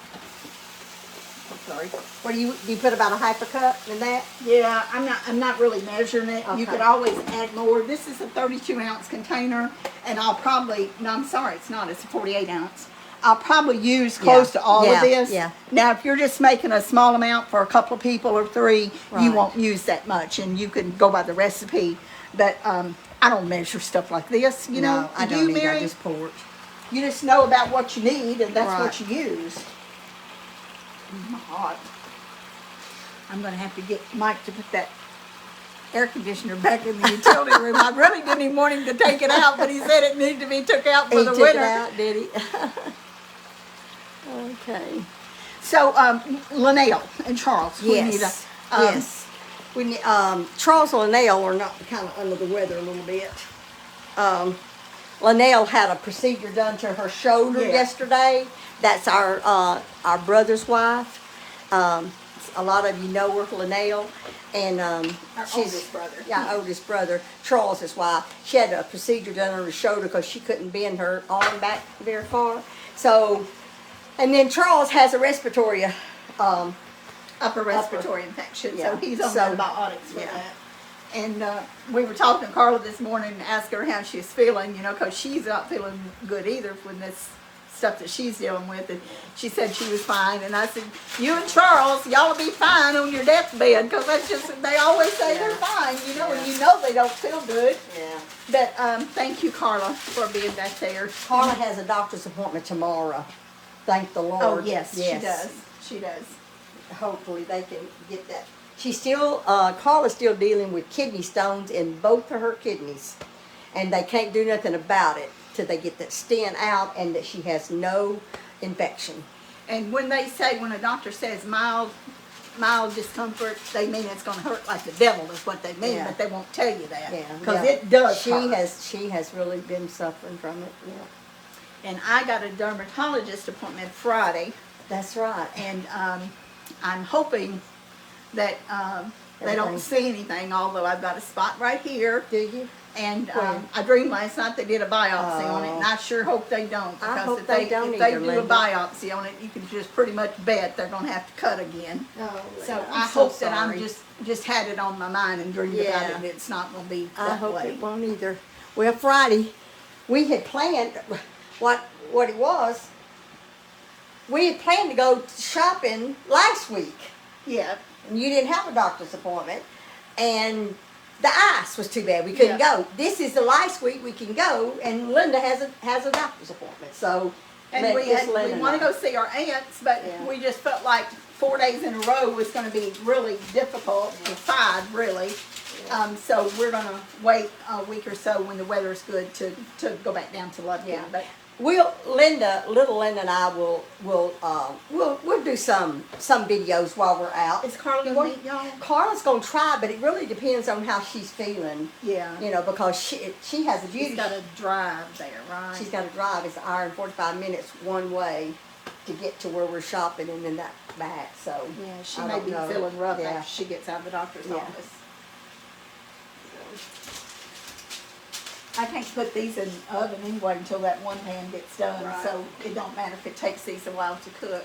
Speaker 2: I'm sorry. What do you put about a half a cup in that?
Speaker 1: Yeah, I'm not really measuring it. You
Speaker 2: Okay.
Speaker 1: could always add more. This is a 32-ounce container, and I'll probably, no, I'm sorry, it's not. It's a 48-ounce. I'll probably use close to all of this.
Speaker 2: Yeah.
Speaker 1: Now, if you're just making a small amount for a couple of people or 3, you
Speaker 2: Right.
Speaker 1: won't use that much, and you can go by the recipe. But I don't measure stuff like this, you know.
Speaker 2: No, I
Speaker 1: Do
Speaker 2: don't
Speaker 1: you,
Speaker 2: either. I
Speaker 1: Mary?
Speaker 2: just pour it.
Speaker 1: You just know about what you need, and that's
Speaker 2: Right.
Speaker 1: what you use. My heart. I'm going to have to get Mike to put that air conditioner back in the utility room. I really didn't even want him to take it out, but he said it needed to be took out for
Speaker 2: He
Speaker 1: the
Speaker 2: took
Speaker 1: winter.
Speaker 2: it out, did he? Okay.
Speaker 1: So, Linnell and Charles, we need
Speaker 2: Yes.
Speaker 1: a,
Speaker 2: Yes. We need, Charles and Linnell are not kind of under the weather a little bit. Linnell had a procedure done to her shoulder
Speaker 1: Yeah.
Speaker 2: yesterday. That's our brother's wife. A lot of you know her, Linnell, and
Speaker 1: Our
Speaker 2: she's
Speaker 1: oldest brother.
Speaker 2: Yeah, our oldest brother, Charles's wife. She had a procedure done on her shoulder because she couldn't bend her arm back very far. So, and then Charles has a respiratory.
Speaker 1: upper respiratory infection, so
Speaker 2: Yeah.
Speaker 1: he's on
Speaker 2: So,
Speaker 1: antibiotics for
Speaker 2: yeah.
Speaker 1: that. And we were talking to Carla this morning and asked her how she's feeling, because she's not feeling good either from this stuff that she's dealing with. And she said she was fine. And I said, you and Charles, y'all will be fine on your deathbed, because that's just, they always say
Speaker 2: Yeah.
Speaker 1: they're fine, and
Speaker 2: Yeah.
Speaker 1: you know they don't feel good.
Speaker 2: Yeah.
Speaker 1: But thank you, Carla, for being back there.
Speaker 2: Carla has a doctor's appointment tomorrow. Thank the Lord.
Speaker 1: Oh, yes, she does. She does.
Speaker 2: Hopefully they can get that. She's still, Carla's still dealing with kidney stones in both of her kidneys. And they can't do nothing about it till they get that stent out and that she has no infection.
Speaker 1: And when a doctor says mild discomfort, they mean it's going to hurt like the devil is what they mean,
Speaker 2: Yeah.
Speaker 1: but they won't tell you that.
Speaker 2: Yeah.
Speaker 1: Because
Speaker 2: yeah.
Speaker 1: it does
Speaker 2: She
Speaker 1: hurt.
Speaker 2: she has really been suffering from it. Yeah.
Speaker 1: And I got a dermatologist appointment Friday,
Speaker 2: That's right.
Speaker 1: and I'm hoping that they don't
Speaker 2: Everything.
Speaker 1: see anything, although I've got a spot right here.
Speaker 2: Do you?
Speaker 1: And
Speaker 2: Where?
Speaker 1: I dreamed last night they did a biopsy on it, and
Speaker 2: Oh.
Speaker 1: I sure hope they don't.
Speaker 2: I
Speaker 1: Because
Speaker 2: hope
Speaker 1: if
Speaker 2: they don't
Speaker 1: if they
Speaker 2: either,
Speaker 1: do
Speaker 2: Linda.
Speaker 1: a biopsy on it, you can just pretty much bet they're going to have to cut again.
Speaker 2: Oh,
Speaker 1: So
Speaker 2: I'm
Speaker 1: I
Speaker 2: so
Speaker 1: hope that I'm
Speaker 2: sorry.
Speaker 1: just had it on my mind and dreamed about it,
Speaker 2: Yeah.
Speaker 1: and it's not going to be
Speaker 2: I
Speaker 1: that
Speaker 2: hope
Speaker 1: way.
Speaker 2: it won't either. Well, Friday, we had planned, what it was, we had planned to go shopping last week.
Speaker 1: Yeah.
Speaker 2: And you didn't have a doctor's appointment. And the ice was too bad. We couldn't
Speaker 1: Yeah.
Speaker 2: go. This is the last week we can go, and Linda has a doctor's appointment. So,
Speaker 1: And
Speaker 2: let
Speaker 1: we
Speaker 2: just Linda
Speaker 1: want to
Speaker 2: know.
Speaker 1: go see our aunts, but
Speaker 2: Yeah.
Speaker 1: we just felt like 4 days in a row was going to be really difficult, or 5 really. So we're going to wait a week or so when the weather's good to go back down to Lufkin.
Speaker 2: Yeah.
Speaker 1: But
Speaker 2: Little Linda and I we'll do some videos while we're out.
Speaker 1: is Carla going to meet y'all?
Speaker 2: Carla's gonna try, but it really depends on how she's feeling.
Speaker 1: Yeah.
Speaker 2: Because she has a duty.
Speaker 1: She's got to drive there, right?
Speaker 2: She's got to drive. It's an hour and 45 minutes one way to get to where we're shopping and then that back. So
Speaker 1: Yeah, she
Speaker 2: I
Speaker 1: may
Speaker 2: don't
Speaker 1: be
Speaker 2: know.
Speaker 1: feeling rough
Speaker 2: Yeah.
Speaker 1: after she gets out of the doctor's
Speaker 2: Yeah.
Speaker 1: office. I can't put these in the oven anyway until that one pan gets done,
Speaker 2: Right.
Speaker 1: so it don't matter if it takes these a while to cook.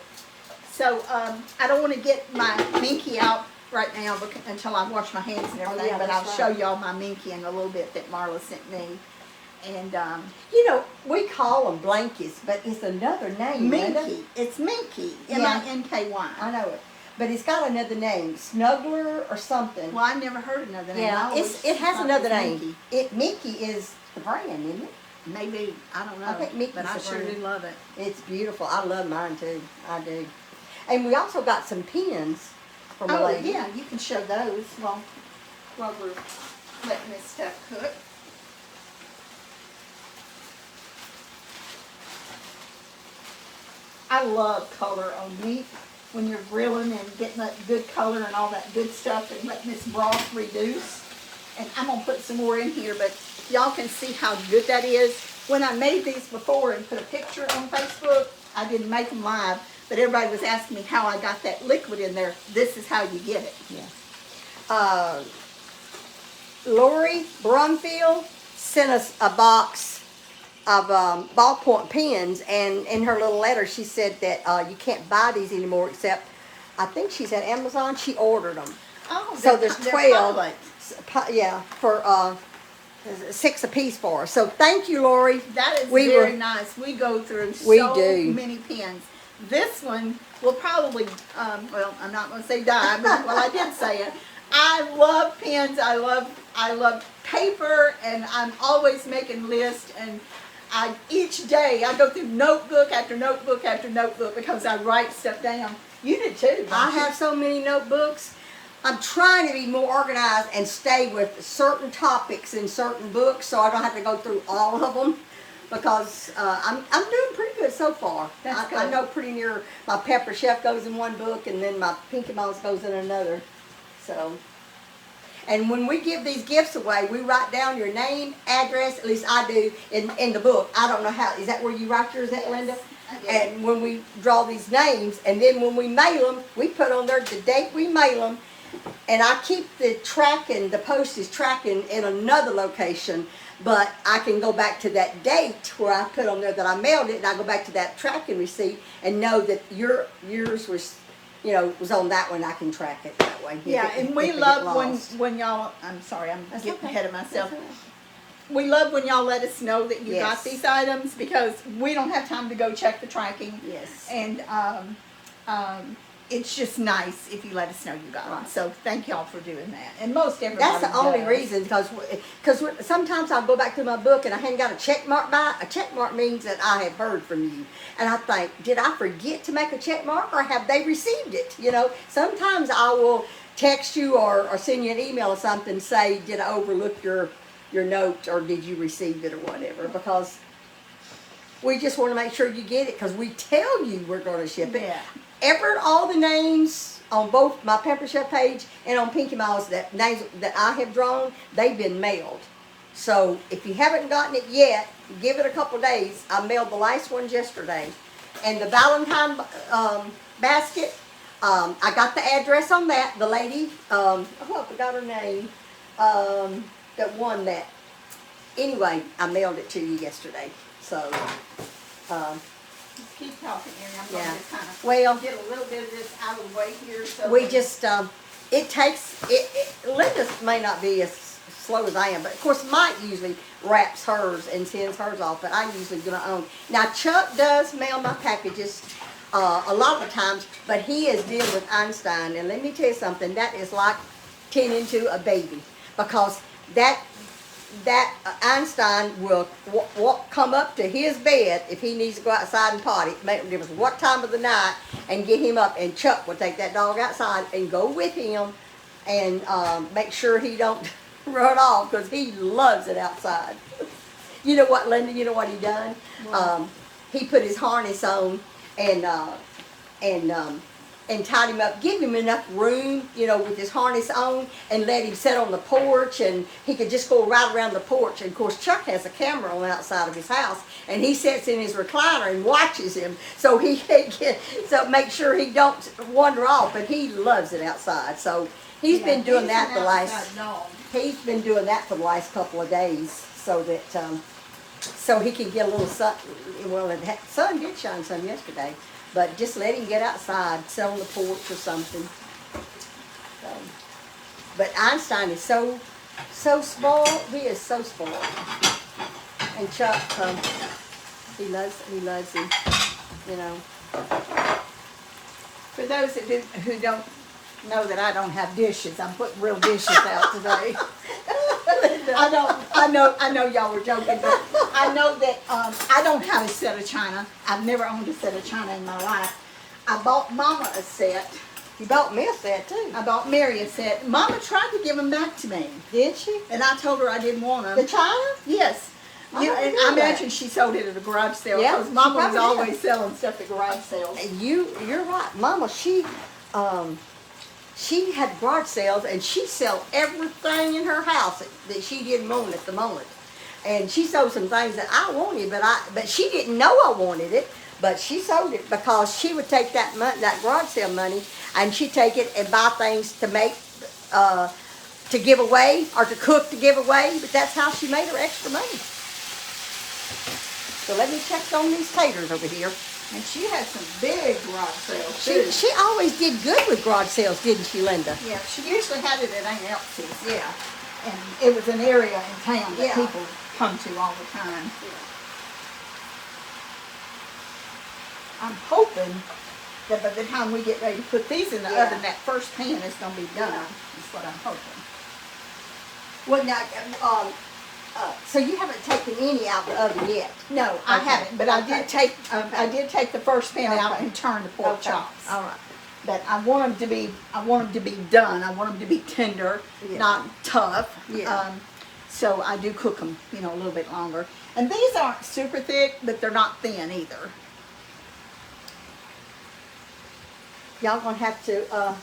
Speaker 1: So I don't want to get my minky out right now until I wash my hands and everything,
Speaker 2: yeah,
Speaker 1: but I'll
Speaker 2: that's
Speaker 1: show
Speaker 2: right.
Speaker 1: y'all my minky in a little bit that Marla sent me. And
Speaker 2: You know, we call them blankets, but it's another name. Linda.
Speaker 1: Minky. It's Minky.
Speaker 2: Yeah.
Speaker 1: Minky.
Speaker 2: I know it. But it's got another name, Snuggler or something.
Speaker 1: Well, I've never heard another name. I
Speaker 2: Yeah,
Speaker 1: always
Speaker 2: it has
Speaker 1: thought
Speaker 2: another
Speaker 1: it was
Speaker 2: name. Minky is the brand, isn't it?
Speaker 1: Maybe, I don't know.
Speaker 2: I think Mickey's
Speaker 1: but I
Speaker 2: the
Speaker 1: sure
Speaker 2: brand.
Speaker 1: do love it.
Speaker 2: It's beautiful. I love mine too. I do. And we also got some pins from a
Speaker 1: Oh,
Speaker 2: lady.
Speaker 1: yeah, you can show those while we're letting this stuff cook. I love color on meat when you're grilling and getting that good color and all that good stuff and letting this broth reduce. And I'm going to put some more in here, but y'all can see how good that is. When I made these before and put a picture on Facebook, I didn't make them live, but everybody was asking me how I got that liquid in there. This is how you get it.
Speaker 2: Yeah. Lori Brumfield sent us a box of ballpoint pens, and in her little letter she said that you can't buy these anymore except, I think she's at Amazon. She ordered them.
Speaker 1: Oh,
Speaker 2: So there's
Speaker 1: they're
Speaker 2: 12.
Speaker 1: pilots.
Speaker 2: Yeah, for 6 apiece for her. So thank you, Lori.
Speaker 1: That is
Speaker 2: We
Speaker 1: very
Speaker 2: were-
Speaker 1: nice. We go through
Speaker 2: We
Speaker 1: so
Speaker 2: do.
Speaker 1: many pens. This one will probably, well, I'm not going to say die, but well, I did say it. I love pens. I love paper, and I'm always making lists. And each day I go through notebook after notebook after notebook because I write stuff down. You did too. don't
Speaker 2: I
Speaker 1: you?
Speaker 2: have so many notebooks. I'm trying to be more organized and stay with certain topics in certain books so I don't have to go through all of them, because I'm doing pretty good so far.
Speaker 1: That's
Speaker 2: I
Speaker 1: good.
Speaker 2: know pretty near my Pepper Chef goes in one book and then my Pinky Mouse goes in another. So, and when we give these gifts away, we write down your name, address, at least I do, in the book. I don't know how, is that where you write yours at, Linda?
Speaker 1: I do.
Speaker 2: And when we draw these names, and then when we mail them, we put on there the date we mail them. And I keep the postage tracking in another location, but I can go back to that date where I put on there that I mailed it, and I go back to that tracking receipt and know that yours was, was on that one. I can track it that way.
Speaker 1: Yeah,
Speaker 2: If
Speaker 1: and we
Speaker 2: it get
Speaker 1: love
Speaker 2: lost.
Speaker 1: when y'all. I'm sorry, I'm
Speaker 2: That's
Speaker 1: getting
Speaker 2: okay.
Speaker 1: ahead of myself.
Speaker 2: That's all right.
Speaker 1: We love when y'all let us know that you
Speaker 2: Yes.
Speaker 1: got these items because we don't have time to go check the tracking.
Speaker 2: Yes.
Speaker 1: And it's just nice if you let us know you got them.
Speaker 2: Right.
Speaker 1: So thank y'all for doing that. And most everybody
Speaker 2: That's the only
Speaker 1: does.
Speaker 2: reason, because sometimes I'll go back to my book and I haven't got a check mark by. A check mark means that I have heard from you. And I think, did I forget to make a check mark, or have they received it? Sometimes I will text you or send you an email or something, say, did I overlook your note, or did you receive it, or whatever, because we just want to make sure you get it, because we tell you we're going to ship it.
Speaker 1: Yeah.
Speaker 2: All the names on both my Pepper Chef page and on Pinky Miles, that names that I have drawn, they've been mailed. So if you haven't gotten it yet, give it a couple days. I mailed the last ones yesterday. And the Valentine basket, I got the address on that. The lady, I forgot her name, that won that. Anyway, I mailed it to you yesterday. So,
Speaker 1: Just keep talking, Erin. I'm
Speaker 2: Yeah.
Speaker 1: going to kind of
Speaker 2: well,
Speaker 1: get a little bit of this out of the way here. So
Speaker 2: we just, Linda may not be as slow as I am, but of course Mike usually wraps hers and sends hers off, but I usually do my own. Now Chuck does mail my packages a lot of the times, but he is dealing with Einstein, and let me tell you something, that is like tending to a baby, because that Einstein will come up to his bed if he needs to go outside and potty, make no difference what time of the night, and get him up, and Chuck will take that dog outside and go with him and make sure he don't run off, because he loves it outside. You know what, Linda, you know what he done? He put his harness on and tied him up, give him enough room, with his harness on, and let him sit on the porch, and he could just go right around the porch. And of course, Chuck has a camera on the outside of his house, and he sits in his recliner and watches him, so make sure he don't wander off. But he loves it outside, so he's been doing that He's been doing that for the last couple of days, so that so he can get a little sun. Well, the sun did shine some yesterday. But just let him get outside, sit on the porch or something. So, but Einstein is so spoiled. He is so spoiled. And Chuck, he loves him, you know.
Speaker 1: For those who don't know that I don't have dishes, I'm putting real dishes out today. I know y'all were joking, but I know that I don't have a set of china. I've never owned a set of china in my life. I bought Mama a set.
Speaker 2: You bought me a set too.
Speaker 1: I bought Mary a set. Mama tried to give them back to me,
Speaker 2: Did she?
Speaker 1: and I told her I didn't want them.
Speaker 2: The china?
Speaker 1: Yes.
Speaker 2: I never
Speaker 1: And
Speaker 2: knew
Speaker 1: I
Speaker 2: that.
Speaker 1: imagine she sold it at a garage sale
Speaker 2: Yeah,
Speaker 1: because
Speaker 2: she
Speaker 1: Mama was
Speaker 2: probably did.
Speaker 1: always selling stuff at garage sales.
Speaker 2: And you're right, Mama. She had garage sales, and she sold everything in her house that she didn't own at the moment. And she sold some things that I wanted, but she didn't know I wanted it. But she sold it because she would take that garage sale money, and she'd take it and buy things to make, to give away or to cook to give away. But that's how she made her extra money. So let me check on these taters over here.
Speaker 1: And she had some big garage sales too.
Speaker 2: She always did good with garage sales, didn't she, Linda?
Speaker 1: Yeah, she usually had it at Aunt Elsie's. Yeah. And it was an area in town that
Speaker 2: Yeah.
Speaker 1: people come to all the time. I'm hoping that by the time we get ready to put these in the
Speaker 2: Yeah.
Speaker 1: oven, that first pan is going to be done. That's what I'm hoping.
Speaker 2: Well, now, so you haven't taken any out of the oven yet?
Speaker 1: No, I
Speaker 2: Okay.
Speaker 1: haven't, but I
Speaker 2: Okay.
Speaker 1: did take the first pan out
Speaker 2: Okay.
Speaker 1: and turn the pork
Speaker 2: Okay.
Speaker 1: chops.
Speaker 2: All right.
Speaker 1: But I want them to be done. I want them to be tender,
Speaker 2: Yeah.
Speaker 1: not tough.
Speaker 2: Yeah.
Speaker 1: So I do cook them, a little bit longer. And these aren't super thick, but they're not thin either.
Speaker 2: Y'all gonna have to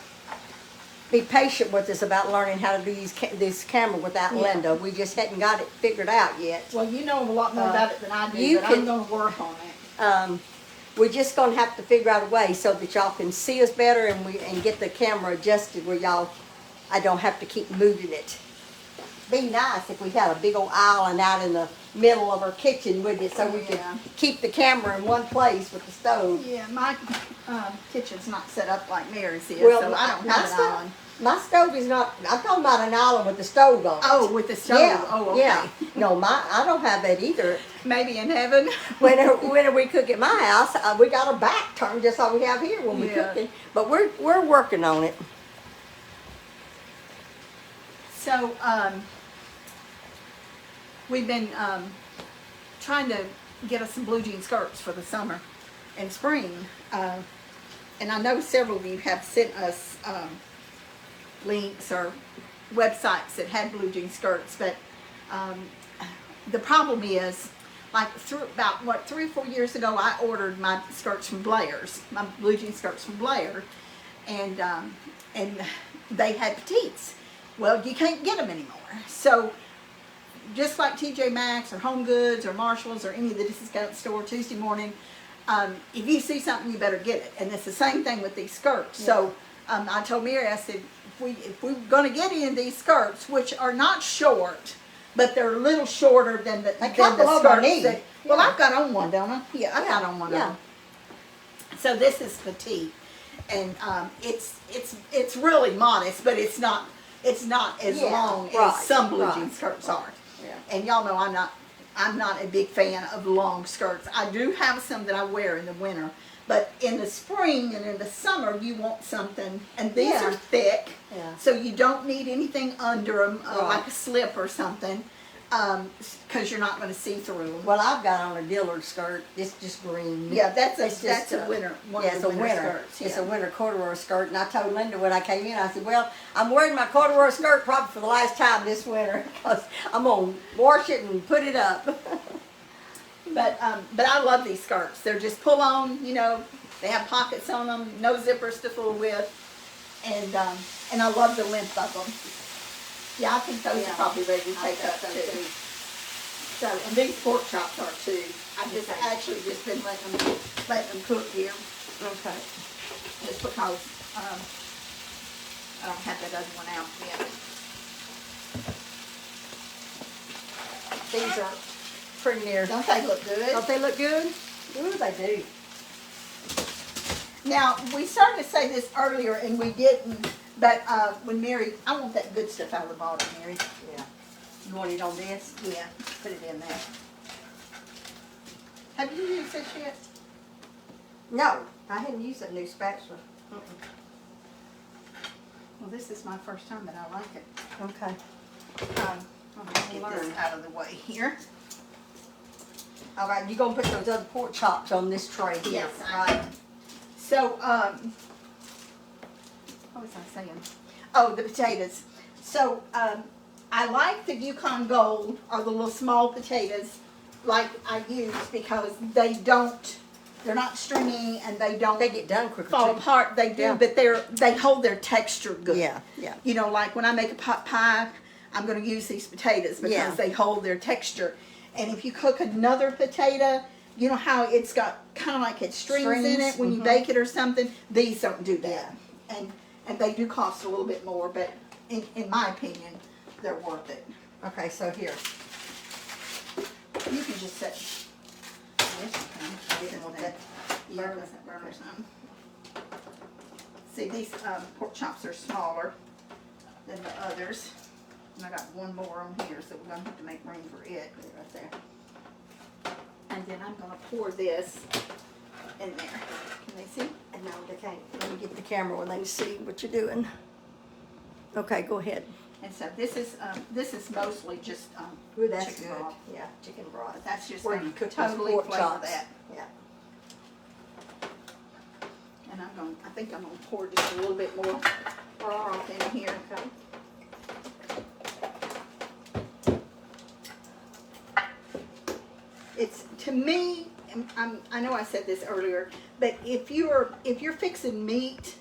Speaker 2: be patient with us about learning how to do this camera without
Speaker 1: Yeah.
Speaker 2: Linda. We just hadn't got it figured out yet.
Speaker 1: Well, you know a lot more about it than I do,
Speaker 2: you
Speaker 1: but
Speaker 2: can-
Speaker 1: I'm going to work on it.
Speaker 2: We're just gonna have to figure out a way so that y'all can see us better and get the camera adjusted where I don't have to keep moving it. Be nice if we had a big old island out in the middle of our kitchen, wouldn't it? So we could
Speaker 1: Yeah.
Speaker 2: keep the camera in one place with the stove.
Speaker 1: Yeah, my kitchen's not set up like Mary's is,
Speaker 2: Well,
Speaker 1: so I don't
Speaker 2: my
Speaker 1: have an
Speaker 2: stove-
Speaker 1: island.
Speaker 2: My stove is not, I'm talking about an island with the stove on it.
Speaker 1: Oh, with the stove?
Speaker 2: Yeah,
Speaker 1: Oh, okay.
Speaker 2: yeah. No, I don't have that either.
Speaker 1: Maybe in heaven.
Speaker 2: Whenever we cook at my house, we got our back turned just like we have here when we're
Speaker 1: Yeah.
Speaker 2: cooking. But we're working on it.
Speaker 1: So, we've been trying to get us some blue jean skirts for the summer and spring. And I know several of you have sent us links or websites that had blue jean skirts, but the problem is, like about 3 or 4 years ago, I ordered my skirts from Blair's, my blue jean skirts from Blair, and they had petites. Well, you can't get them anymore. So, just like TJ Maxx or Home Goods or Marshalls or any of the discount store Tuesday morning, if you see something, you better get it. And it's the same thing with these skirts.
Speaker 2: Yeah.
Speaker 1: So, I told Mary, I said, if we're going to get any of these skirts, which are not short, but they're a little shorter than the
Speaker 2: couple of our
Speaker 1: skirts
Speaker 2: knee.
Speaker 1: that- well,
Speaker 2: Yeah.
Speaker 1: I've got on one, don't I? Yeah, I've got on one.
Speaker 2: Yeah.
Speaker 1: Of them. So this is petite, and it's really modest, but it's not as
Speaker 2: Yeah,
Speaker 1: long
Speaker 2: right,
Speaker 1: as some blue
Speaker 2: right,
Speaker 1: jean skirts
Speaker 2: right.
Speaker 1: are.
Speaker 2: Yeah.
Speaker 1: And y'all know I'm not a big fan of long skirts. I do have some that I wear in the winter, but in the spring and in the summer you want something, and these
Speaker 2: Yeah.
Speaker 1: are thick,
Speaker 2: Yeah.
Speaker 1: so you don't need anything under them,
Speaker 2: Right.
Speaker 1: like a slip or something, because you're not going to see through them.
Speaker 2: Well, I've got on a Dillard skirt. It's just green.
Speaker 1: Yeah, that's
Speaker 2: It's
Speaker 1: a winter one
Speaker 2: Yeah,
Speaker 1: of
Speaker 2: it's
Speaker 1: the
Speaker 2: a
Speaker 1: winter
Speaker 2: winter.
Speaker 1: skirts.
Speaker 2: It's
Speaker 1: yeah.
Speaker 2: a winter corduroy skirt, and I told Linda when I came in, I said, "Well, I'm wearing my corduroy skirt probably for the last time this winter because I'm gonna wash it and put it up."
Speaker 1: But I love these skirts. They're just pull on, they have pockets on them, no zippers to fool with, and I love the length of them. Yeah, I think those
Speaker 2: Yeah.
Speaker 1: are probably ready to
Speaker 2: I
Speaker 1: take
Speaker 2: think
Speaker 1: up
Speaker 2: so,
Speaker 1: too.
Speaker 2: too.
Speaker 1: So, and these pork chops are too. I've just
Speaker 2: Okay.
Speaker 1: actually just been letting them cook here,
Speaker 2: Okay.
Speaker 1: just because I don't have that other one out yet.
Speaker 2: These are pretty near.
Speaker 1: Don't they look good?
Speaker 2: Don't they look good? Ooh, they do.
Speaker 1: Now, we started to say this earlier and we didn't, but when Mary, I want that good stuff out of the bottom, Mary.
Speaker 2: Yeah. You want it on this?
Speaker 1: Yeah, put it in there. Have you used this yet?
Speaker 2: No, I hadn't used that new spatula.
Speaker 1: Well, this is my first time, but I like it.
Speaker 2: Okay.
Speaker 1: I'm gonna get this out of the way here.
Speaker 2: All right, you're gonna put those other pork chops on this tray here,
Speaker 1: Yes,
Speaker 2: right?
Speaker 1: So, what was I saying? Oh, the potatoes. So, I like the Yukon Gold, or the little small potatoes, like I use, because they're not stringy, and they don't
Speaker 2: They get done quicker
Speaker 1: fall
Speaker 2: too.
Speaker 1: apart. They do,
Speaker 2: Yeah.
Speaker 1: but they hold their texture good.
Speaker 2: Yeah, yeah.
Speaker 1: You know, like when I make a pot pie, I'm going to use these potatoes because
Speaker 2: Yeah.
Speaker 1: they hold their texture. And if you cook another potato, you know how it's got kind of like it strings in
Speaker 2: Strings,
Speaker 1: it when you
Speaker 2: mhm.
Speaker 1: bake it or something. These don't do that, and they do cost a little bit more, but in my opinion, they're worth it.
Speaker 2: Okay, so here.
Speaker 1: You can just set. Yes, you can.
Speaker 2: I didn't want that
Speaker 1: Yeah,
Speaker 2: burn.
Speaker 1: doesn't burn or something. See, these pork chops are smaller than the others. And I got one more on here, so we're gonna have to make room for it right there. And then I'm gonna pour this in there. Can they see?
Speaker 2: And now they can't. Let me get the camera when they see what you're doing. Okay, go ahead.
Speaker 1: And so this is mostly just
Speaker 2: Ooh, that's
Speaker 1: chicken
Speaker 2: good.
Speaker 1: broth.
Speaker 2: Yeah, chicken broth.
Speaker 1: But that's just
Speaker 2: Where
Speaker 1: gonna
Speaker 2: you cook
Speaker 1: totally
Speaker 2: those pork
Speaker 1: flavor
Speaker 2: chops.
Speaker 1: that.
Speaker 2: Yeah.
Speaker 1: And I think I'm gonna pour just a little bit more broth in here.
Speaker 2: Okay.
Speaker 1: It's, to me, I know I said this earlier, but if you're fixing meat,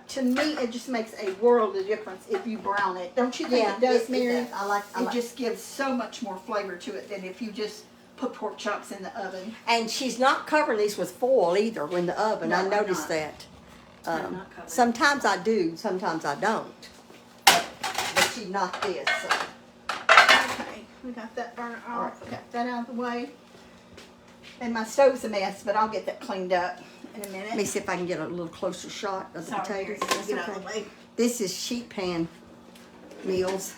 Speaker 1: to me it just makes a world of difference if you brown it. Don't you think
Speaker 2: Yeah,
Speaker 1: it does,
Speaker 2: it
Speaker 1: Mary?
Speaker 2: does. I like
Speaker 1: It just gives so much more flavor to it than if you just put pork chops in the oven.
Speaker 2: And she's not covering these with foil either in the oven.
Speaker 1: No,
Speaker 2: I
Speaker 1: I'm
Speaker 2: noticed
Speaker 1: not.
Speaker 2: that.
Speaker 1: I'm not covering.
Speaker 2: Sometimes I do, sometimes I don't. But she's not this. So.
Speaker 1: Okay, we got that burner off.
Speaker 2: Alright.
Speaker 1: Got that out of the way. And my stove's a mess, but I'll get that cleaned up in a minute.
Speaker 2: Let me see if I can get a little closer shot of the
Speaker 1: Sorry,
Speaker 2: potatoes.
Speaker 1: Mary,
Speaker 2: That's
Speaker 1: get out of
Speaker 2: okay.
Speaker 1: the way.
Speaker 2: This is sheet pan meals.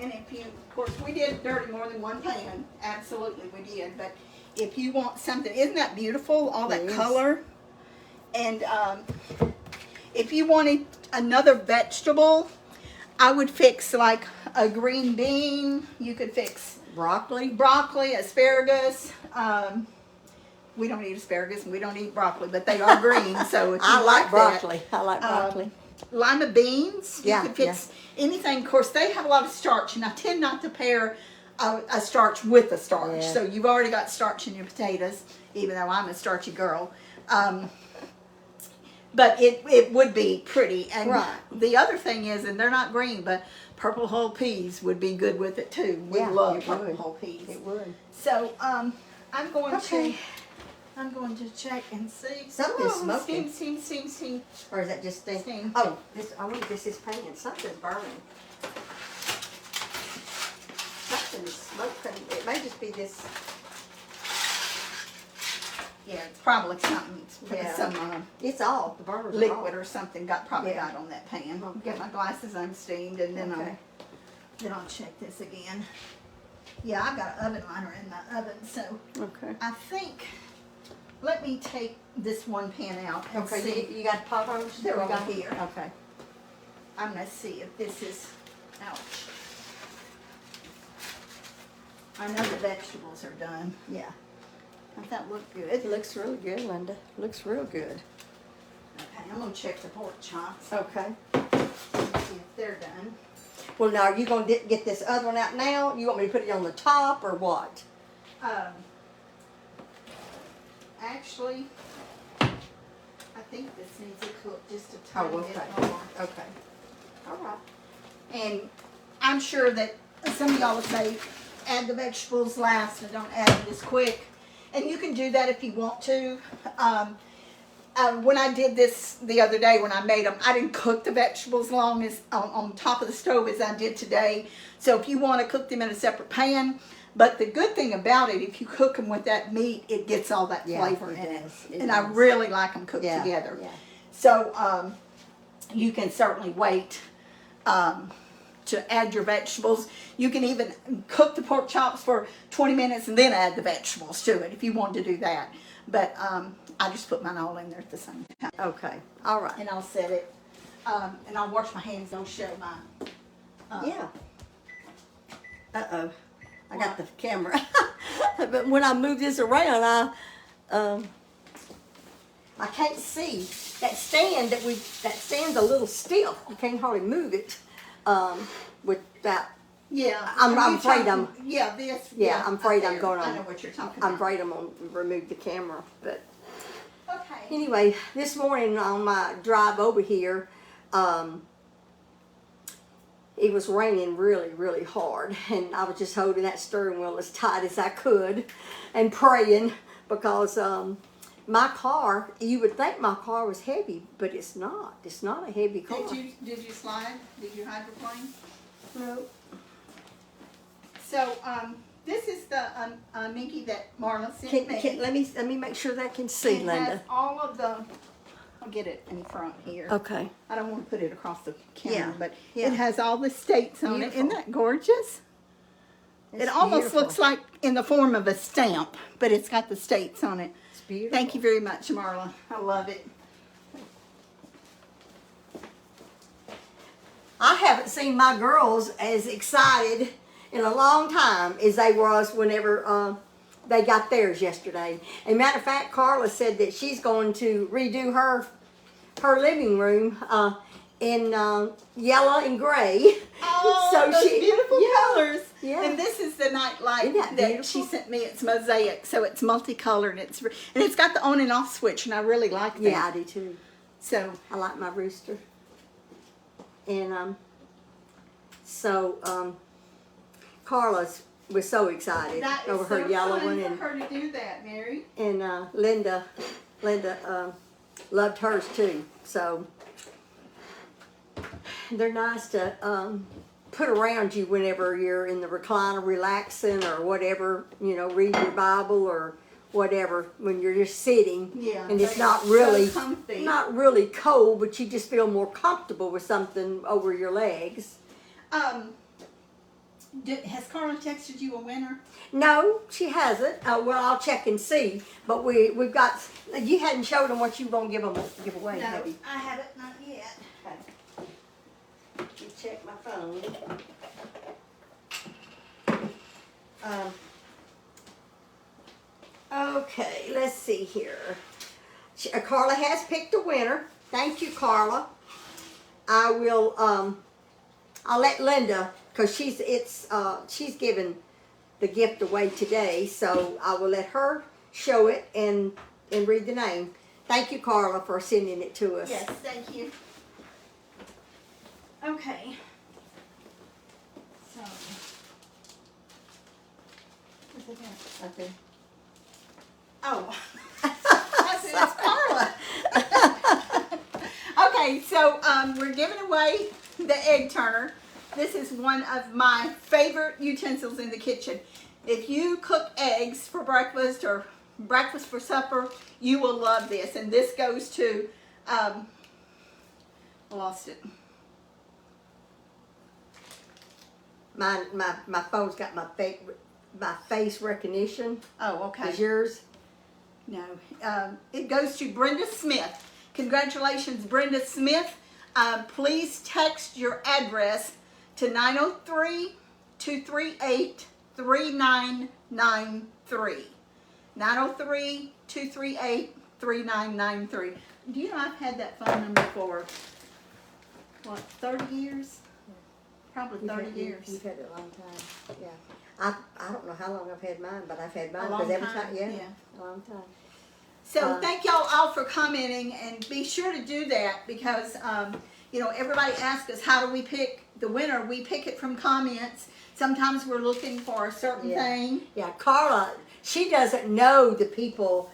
Speaker 1: And if you, of course, we did dirty more than one pan. Absolutely, we did. But if you want something, isn't that beautiful? All that
Speaker 2: It is.
Speaker 1: color. And if you wanted another vegetable, I would fix like a green bean. You could fix
Speaker 2: Broccoli.
Speaker 1: broccoli, asparagus. We don't eat asparagus and we don't eat broccoli, but they are green. So if you
Speaker 2: I like
Speaker 1: that,
Speaker 2: broccoli. I like broccoli.
Speaker 1: lima beans.
Speaker 2: Yeah,
Speaker 1: You could fix anything. Of course, they have a lot of starch, and I tend not to pair a starch with a starch.
Speaker 2: Yeah.
Speaker 1: So you've already got starch in your potatoes, even though I'm a starchy girl. But it would be pretty. And
Speaker 2: Right.
Speaker 1: the other thing is, and they're not green, but purple whole peas would be good with it too. We
Speaker 2: Yeah,
Speaker 1: love
Speaker 2: it
Speaker 1: purple
Speaker 2: would.
Speaker 1: whole peas.
Speaker 2: It would.
Speaker 1: So I'm going
Speaker 2: Okay.
Speaker 1: I'm going to check and see.
Speaker 2: Something's
Speaker 1: Oh,
Speaker 2: smoking.
Speaker 1: Steam.
Speaker 2: Or is that just thing?
Speaker 1: Steam.
Speaker 2: Oh, this. I wonder if this is pan. Something's burning. Something's smoking. It may just be this.
Speaker 1: Yeah, it's probably something.
Speaker 2: Yeah.
Speaker 1: Some
Speaker 2: It's off. The burners are
Speaker 1: liquid
Speaker 2: off.
Speaker 1: or something probably
Speaker 2: Yeah.
Speaker 1: got on that pan.
Speaker 2: Okay.
Speaker 1: Get my glasses unsteamed, and then
Speaker 2: Okay.
Speaker 1: I'll check this again. Yeah, I've got an oven liner in my oven, so
Speaker 2: Okay.
Speaker 1: I think. Let me take this one pan out and
Speaker 2: Okay.
Speaker 1: see.
Speaker 2: You got pot roast?
Speaker 1: They're
Speaker 2: You
Speaker 1: all
Speaker 2: got-
Speaker 1: here.
Speaker 2: Okay.
Speaker 1: I'm gonna see if this is. Ouch. I know the vegetables are done.
Speaker 2: Yeah.
Speaker 1: Does that look
Speaker 2: It
Speaker 1: good?
Speaker 2: looks really good, Linda. Looks real good.
Speaker 1: Okay, I'm gonna check the pork chops.
Speaker 2: Okay.
Speaker 1: See if they're done.
Speaker 2: Well, now, are you going to get this other one out now? You want me to put it on the top or what?
Speaker 1: Actually, I think this needs to cook just a tiny
Speaker 2: Oh, okay.
Speaker 1: bit more.
Speaker 2: Okay. All right.
Speaker 1: And I'm sure that some of y'all would say, add the vegetables last and don't add it as quick. And you can do that if you want to. When I did this the other day, when I made them, I didn't cook the vegetables long as on top of the stove as I did today. So if you want to cook them in a separate pan, but the good thing about it, if you cook them with that meat, it gets all that
Speaker 2: Yeah,
Speaker 1: flavor
Speaker 2: it
Speaker 1: in it.
Speaker 2: does. It
Speaker 1: And I
Speaker 2: does.
Speaker 1: really like them cooked
Speaker 2: Yeah,
Speaker 1: together.
Speaker 2: yeah.
Speaker 1: So you can certainly wait to add your vegetables. You can even cook the pork chops for 20 minutes and then add the vegetables to it if you want to do that. But I just put mine all in there at the same time.
Speaker 2: Okay, all right.
Speaker 1: And I'll set it. And I'll wash my hands. I'll show my.
Speaker 2: Yeah. Uh-oh. I got the camera. But when I move this around, I can't see that stand that stand's a little stiff. You can't hardly move it with that.
Speaker 1: Yeah.
Speaker 2: I'm afraid I'm.
Speaker 1: Yeah, this.
Speaker 2: Yeah, I'm afraid I'm
Speaker 1: there.
Speaker 2: going
Speaker 1: I
Speaker 2: to.
Speaker 1: know what you're talking
Speaker 2: I'm
Speaker 1: about.
Speaker 2: afraid I'm going to remove the camera. But
Speaker 1: Okay.
Speaker 2: anyway, this morning on my drive over here, it was raining really, really hard, and I was just holding that steering wheel as tight as I could and praying because my car, you would think my car was heavy, but it's not. It's not a heavy car.
Speaker 1: Did you slide? Did you hydroplane?
Speaker 2: No.
Speaker 1: So this is the Minky that Marla sent me.
Speaker 2: Let me make sure that I can see,
Speaker 1: It
Speaker 2: Linda.
Speaker 1: has all of the. I'll get it in front here.
Speaker 2: Okay.
Speaker 1: I don't want to put it across the camera,
Speaker 2: Yeah,
Speaker 1: but
Speaker 2: yeah.
Speaker 1: it has all the states on it. Isn't
Speaker 2: Beautiful.
Speaker 1: that gorgeous?
Speaker 2: It's
Speaker 1: It almost
Speaker 2: beautiful.
Speaker 1: looks like in the form of a stamp, but it's got the states on it.
Speaker 2: It's beautiful.
Speaker 1: Thank you very much, Marla. I love it.
Speaker 2: I haven't seen my girls as excited in a long time as they was whenever they got theirs yesterday. As a matter of fact, Carla said that she's going to redo her living room in yellow and gray.
Speaker 1: Oh,
Speaker 2: So
Speaker 1: those
Speaker 2: she-
Speaker 1: beautiful
Speaker 2: yeah,
Speaker 1: colors.
Speaker 2: yeah.
Speaker 1: And this is the night light
Speaker 2: Isn't that
Speaker 1: that
Speaker 2: beautiful?
Speaker 1: she sent me. It's mosaic, so it's multicolored. And it's got the on and off switch, and I really like that.
Speaker 2: Yeah, I do too.
Speaker 1: So
Speaker 2: I like my rooster. And Carla was so excited
Speaker 1: that is
Speaker 2: over her
Speaker 1: so
Speaker 2: yellow
Speaker 1: fun
Speaker 2: one,
Speaker 1: for her to do that, Mary.
Speaker 2: and Linda loved hers too. So they're nice to put around you whenever you're in the recliner relaxing or whatever, read your Bible or whatever when you're just sitting.
Speaker 1: Yeah,
Speaker 2: and it's
Speaker 1: they're
Speaker 2: not
Speaker 1: so
Speaker 2: really
Speaker 1: comfy.
Speaker 2: not really cold, but you just feel more comfortable with something over your legs.
Speaker 1: Has Carla texted you a winner?
Speaker 2: No, she hasn't. Well, I'll check and see. But we've got. You hadn't showed them what you were gonna give away, have you?
Speaker 1: I haven't, not yet.
Speaker 2: Okay. Let me check my phone. Okay, let's see here. Carla has picked a winner. Thank you, Carla. I will. I'll let Linda, because she's given the gift away today, so I will let her show it and read the name. Thank you, Carla, for sending it to us.
Speaker 1: Yes, thank you. Okay. So, where's it at?
Speaker 2: Right there.
Speaker 1: Oh, I said it's Carla. Okay, so we're giving away the egg turner. This is one of my favorite utensils in the kitchen. If you cook eggs for breakfast or breakfast for supper, you will love this. And this goes to, I lost it.
Speaker 2: My phone's got my face recognition.
Speaker 1: Oh, okay.
Speaker 2: Is yours?
Speaker 1: No, it goes to Brenda Smith. Congratulations, Brenda Smith. Please text your address to 903-238-3993. 903-238-3993. Do you know I've had that phone number for, 30 years? Probably 30 years.
Speaker 2: You've had it a long time. Yeah. I don't know how long I've had mine, but I've had mine
Speaker 1: A long
Speaker 2: because every
Speaker 1: time,
Speaker 2: yeah,
Speaker 1: yeah.
Speaker 2: a long time.
Speaker 1: So thank y'all all for commenting, and be sure to do that because everybody asks us how do we pick the winner. We pick it from comments. Sometimes we're looking for a certain thing.
Speaker 2: Yeah, Carla, she doesn't know the people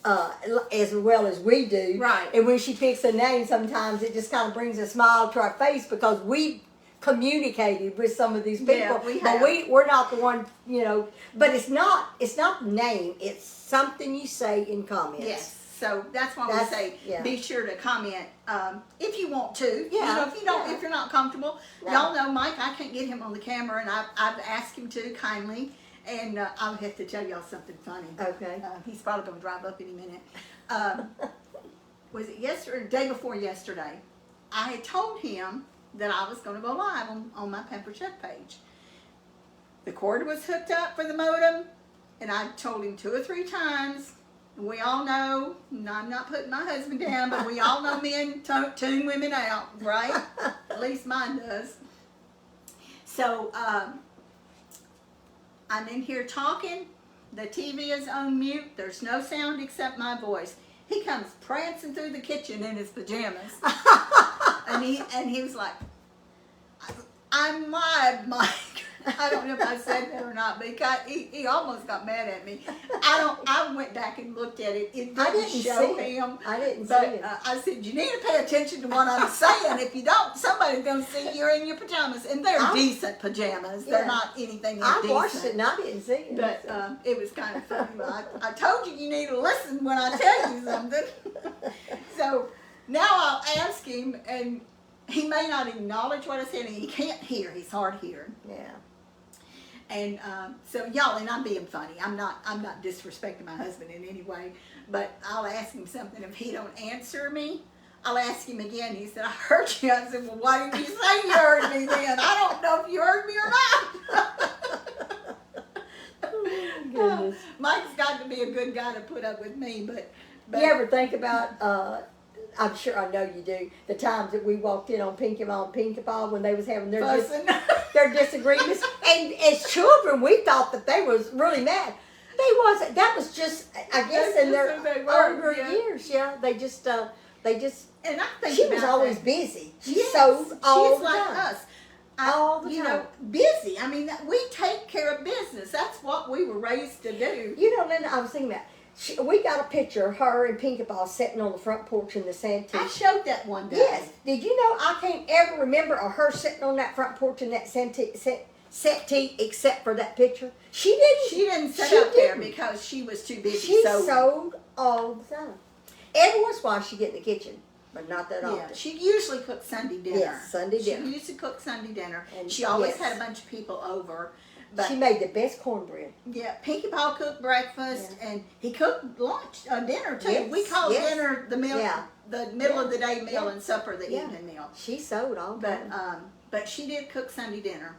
Speaker 2: as well as we do.
Speaker 1: Right.
Speaker 2: And when she picks a name, sometimes it just kind of brings a smile to our face because we communicated with some of these people.
Speaker 1: Yeah, we
Speaker 2: but
Speaker 1: have.
Speaker 2: we're not the one, But it's not the name. It's something you say in comments.
Speaker 1: Yes. So that's why we
Speaker 2: That's-
Speaker 1: say
Speaker 2: yeah.
Speaker 1: be sure to comment if you want to. You
Speaker 2: Yeah,
Speaker 1: know, if you don't,
Speaker 2: yeah.
Speaker 1: if you're not comfortable,
Speaker 2: No.
Speaker 1: y'all know Mike. I can't get him on the camera, and I've asked him to kindly, and I'll have to tell y'all something funny.
Speaker 2: Okay.
Speaker 1: He's probably gonna drive up any minute. Was it yesterday or the day before yesterday? I had told him that I was gonna go live on my Pampered Chef page. The cord was hooked up for the modem, and I told him 2 or 3 times. We all know, and I'm not putting my husband down, but we all know men tune women out, right? At least mine does. So I'm in here talking. The TV is on mute. There's no sound except my voice. He comes prancing through the kitchen in his pajamas, and he was like, "I'm live, Mike." I don't know if I said that or not, but he almost got mad at me. I went back and looked at it. It
Speaker 2: I
Speaker 1: didn't
Speaker 2: didn't
Speaker 1: show
Speaker 2: see it.
Speaker 1: him.
Speaker 2: I didn't see
Speaker 1: But
Speaker 2: it.
Speaker 1: I said, you need to pay attention to what I'm saying. If you don't, somebody's going to see you're in your pajamas. And they're decent pajamas. They're
Speaker 2: Yeah.
Speaker 1: not anything
Speaker 2: I
Speaker 1: indecent.
Speaker 2: watched it and I didn't see it.
Speaker 1: But it was kind of funny. I told you you need to listen when I tell you something. So now I'll ask him, and he may not acknowledge what I said, and he can't hear. He's hard of hearing.
Speaker 2: Yeah.
Speaker 1: And so y'all, and I'm being funny. I'm not disrespecting my husband in any way. But I'll ask him something. If he don't answer me, I'll ask him again. He said, "I heard you." I said, "Well, why didn't you say you heard me then? I don't know if you heard me or not."
Speaker 2: Goodness.
Speaker 1: Mike's got to be a good guy to put up with me, but
Speaker 2: You ever think about, I'm sure I know you do, the times that we walked in on Pinky Ma and Pinky Pa when they was having their,
Speaker 1: fussing.
Speaker 2: their disagreements. And as children, we thought that they was really mad. They wasn't. That was just, I guess,
Speaker 1: That's
Speaker 2: in
Speaker 1: just
Speaker 2: their
Speaker 1: who they were,
Speaker 2: older
Speaker 1: yeah.
Speaker 2: years. Yeah, they just,
Speaker 1: And I think
Speaker 2: she was
Speaker 1: about
Speaker 2: always
Speaker 1: that.
Speaker 2: busy. She
Speaker 1: Yes,
Speaker 2: sewed all
Speaker 1: she's
Speaker 2: the
Speaker 1: like
Speaker 2: time.
Speaker 1: us.
Speaker 2: All the
Speaker 1: you
Speaker 2: time.
Speaker 1: know, busy. I mean, we take care of business. That's what we were raised to do.
Speaker 2: You know, Linda, I was thinking about, we got a picture of her and Pinky Pa sitting on the front porch in the santee.
Speaker 1: I showed that one day.
Speaker 2: Yes. Did you know I can't ever remember of her sitting on that front porch in that settee except for that picture? She didn't.
Speaker 1: She didn't sit
Speaker 2: She
Speaker 1: up there
Speaker 2: didn't.
Speaker 1: because she was too busy.
Speaker 2: She
Speaker 1: sewing.
Speaker 2: sewed all the time. Every once in a while she get in the kitchen, but not that
Speaker 1: Yeah,
Speaker 2: often.
Speaker 1: she usually cooked Sunday dinner.
Speaker 2: Yes, Sunday dinner.
Speaker 1: She used to cook Sunday dinner.
Speaker 2: And
Speaker 1: She always
Speaker 2: yes.
Speaker 1: had a bunch of people over. But
Speaker 2: She made the best cornbread.
Speaker 1: yeah, Pinky Pa cooked breakfast, and he cooked lunch, dinner too.
Speaker 2: Yes,
Speaker 1: We call
Speaker 2: yes.
Speaker 1: dinner the meal,
Speaker 2: Yeah.
Speaker 1: the middle of the day meal,
Speaker 2: Yeah.
Speaker 1: and supper the
Speaker 2: Yeah.
Speaker 1: evening meal.
Speaker 2: She sewed all the
Speaker 1: But
Speaker 2: time.
Speaker 1: but she did cook Sunday dinner,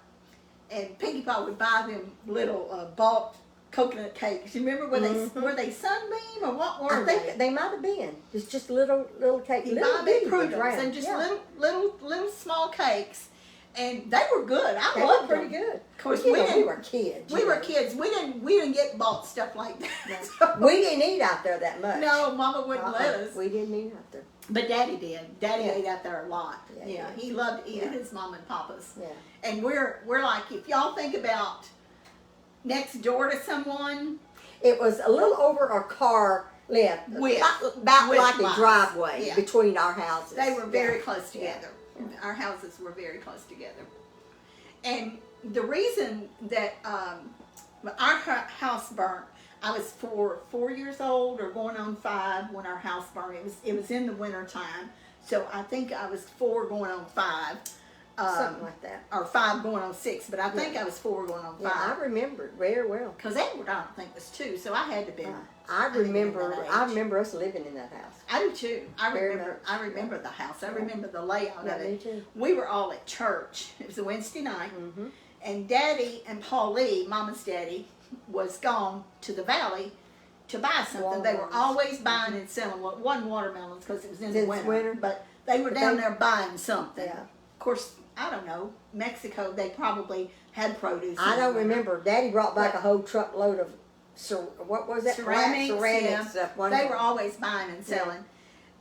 Speaker 1: and Pinky Pa would buy them little bought coconut cakes. You remember were they Sunbeam or what were
Speaker 2: I think they might have been. Just little cake.
Speaker 1: He
Speaker 2: Little
Speaker 1: buy big
Speaker 2: bitty ones,
Speaker 1: prudence
Speaker 2: round.
Speaker 1: and just
Speaker 2: Yeah.
Speaker 1: little small cakes, and they were good. I
Speaker 2: They were
Speaker 1: loved
Speaker 2: pretty
Speaker 1: them.
Speaker 2: good.
Speaker 1: Of course,
Speaker 2: You
Speaker 1: we
Speaker 2: know,
Speaker 1: didn't.
Speaker 2: we were kids.
Speaker 1: We
Speaker 2: you
Speaker 1: were
Speaker 2: know.
Speaker 1: kids. We didn't get bought stuff like that.
Speaker 2: We didn't eat out there that much.
Speaker 1: No, Mama wouldn't let us.
Speaker 2: We didn't eat out there.
Speaker 1: But Daddy did. Daddy
Speaker 2: Yeah.
Speaker 1: ate out there a lot.
Speaker 2: Yeah,
Speaker 1: Yeah,
Speaker 2: yeah.
Speaker 1: he loved eating
Speaker 2: Yeah.
Speaker 1: his mom and papa's.
Speaker 2: Yeah.
Speaker 1: And we're like, if y'all think about next door to someone,
Speaker 2: It was a little over our car length,
Speaker 1: Width.
Speaker 2: about
Speaker 1: Width
Speaker 2: like a
Speaker 1: wise.
Speaker 2: driveway
Speaker 1: Yeah.
Speaker 2: between our houses.
Speaker 1: they were very
Speaker 2: Yeah.
Speaker 1: close
Speaker 2: Yeah.
Speaker 1: together. Our houses were very close together. And the reason that our house burnt, I was four years old or going on 5 when our house burned. It was in the winter time, so I think I was 4 going on 5.
Speaker 2: Something like that.
Speaker 1: Or 5 going on 6, but I think I was 4 going on 5.
Speaker 2: Yeah, I remember it very well.
Speaker 1: Because Edward, I don't think, was 2, so I had to be.
Speaker 2: I
Speaker 1: think
Speaker 2: remember.
Speaker 1: that
Speaker 2: I
Speaker 1: age.
Speaker 2: remember us living in that house.
Speaker 1: I do too.
Speaker 2: Very
Speaker 1: I remember the house. I remember the layout
Speaker 2: Yeah,
Speaker 1: of
Speaker 2: me
Speaker 1: it.
Speaker 2: too.
Speaker 1: We were all at church. It was a Wednesday night,
Speaker 2: Mm-hmm.
Speaker 1: and Daddy and Paul Lee, Mama's daddy, was gone to the valley to buy something. They were
Speaker 2: Watermelons.
Speaker 1: always buying and selling. Well, it wasn't watermelons because it was in
Speaker 2: It's
Speaker 1: the
Speaker 2: in
Speaker 1: winter,
Speaker 2: winter.
Speaker 1: but they were
Speaker 2: But
Speaker 1: down
Speaker 2: they-
Speaker 1: there buying something.
Speaker 2: Yeah.
Speaker 1: Of course, I don't know. Mexico, they probably had produce.
Speaker 2: I
Speaker 1: in the
Speaker 2: don't
Speaker 1: winter.
Speaker 2: remember. Daddy brought back a whole truckload of what was that?
Speaker 1: Ceramics,
Speaker 2: ceramic
Speaker 1: yeah.
Speaker 2: stuff. One
Speaker 1: They
Speaker 2: day.
Speaker 1: were always buying and selling.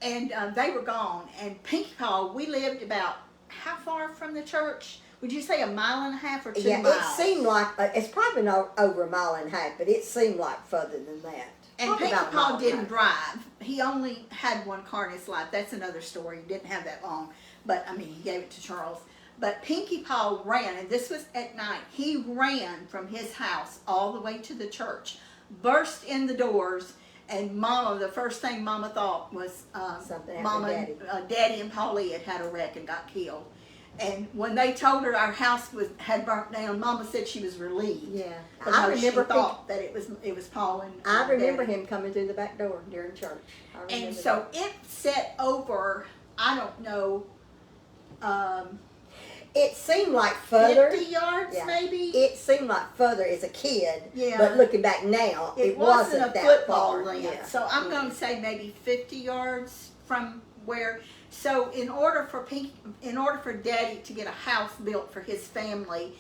Speaker 1: And they were gone. And Pinky Pa, we lived about how far from the church? Would you say 1.5 miles or 2
Speaker 2: Yeah,
Speaker 1: miles?
Speaker 2: it seemed like it's probably not over 1.5 miles, but it seemed like further than that.
Speaker 1: And
Speaker 2: Probably
Speaker 1: Pinky
Speaker 2: about a
Speaker 1: Pa
Speaker 2: mile and a
Speaker 1: didn't
Speaker 2: half.
Speaker 1: drive. He only had one car in his life. That's another story. He didn't have that long. But, I mean, he gave it to Charles. But Pinky Pa ran, and this was at night. He ran from his house all the way to the church, burst in the doors, And Mama, the first thing Mama thought was
Speaker 2: Something happened
Speaker 1: Mama,
Speaker 2: to
Speaker 1: Daddy and Paulie had a wreck and got killed. And when they told her our house had burnt down, Mama said she was relieved.
Speaker 2: Yeah.
Speaker 1: Because
Speaker 2: I remember
Speaker 1: she thought that it was Paul and
Speaker 2: I remember
Speaker 1: Daddy.
Speaker 2: him coming through the back door during church. I remember
Speaker 1: And so it set over, I don't know,
Speaker 2: it seemed like further.
Speaker 1: 50 yards
Speaker 2: Yeah.
Speaker 1: maybe.
Speaker 2: It seemed like further as a kid.
Speaker 1: Yeah.
Speaker 2: But looking back now,
Speaker 1: It
Speaker 2: wasn't
Speaker 1: wasn't a
Speaker 2: that
Speaker 1: football
Speaker 2: far.
Speaker 1: length.
Speaker 2: Yeah.
Speaker 1: So I'm going to say maybe 50 yards from where. So in order for Daddy to get a house built for his family,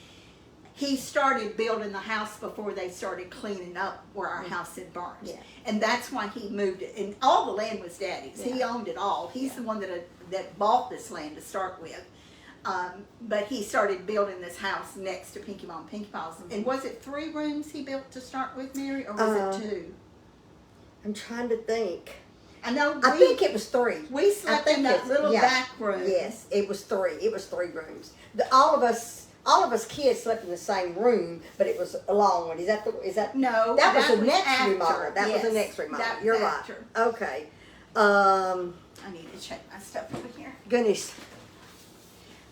Speaker 1: he started building the house before they started cleaning up where our house had burned.
Speaker 2: Yeah.
Speaker 1: And that's why he moved it. And all the land was Daddy's. He owned it all. He's the one that bought this land to start with. But he started building this house next to Pinky Mom and Pinky Paws. And was it 3 rooms he built to start with, Mary, or was it 2?
Speaker 2: I'm trying to think.
Speaker 1: I know.
Speaker 2: I think it was 3.
Speaker 1: We slept in that little back room.
Speaker 2: Yes, it was 3. It was 3 rooms. All of us kids slept in the same room, but it was a long one. Is that?
Speaker 1: No,
Speaker 2: That was the next
Speaker 1: after.
Speaker 2: remodel. That was the
Speaker 1: Yes,
Speaker 2: next remodel.
Speaker 1: that was
Speaker 2: You're
Speaker 1: after.
Speaker 2: right. Okay.
Speaker 1: I need to check my stuff over here.
Speaker 2: Goodness.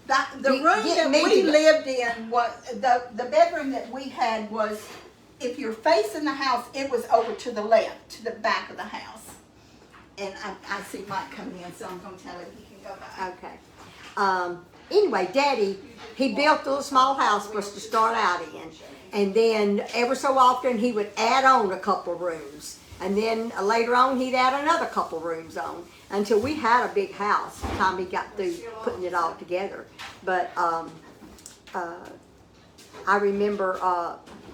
Speaker 1: The
Speaker 2: You
Speaker 1: room
Speaker 2: get
Speaker 1: that
Speaker 2: me
Speaker 1: we
Speaker 2: to-
Speaker 1: lived in was the bedroom that we had was, if you're facing the house, it was over to the left, to the back of the house. And I see Mike coming in, so I'm going to tell him he can go by.
Speaker 2: Okay. Anyway, Daddy, he built a little small house for us to start out in. And then ever so often he would add on a couple of rooms. And then later on he'd add another couple of rooms on. Until we had a big house by the time he got through putting it all together. But I remember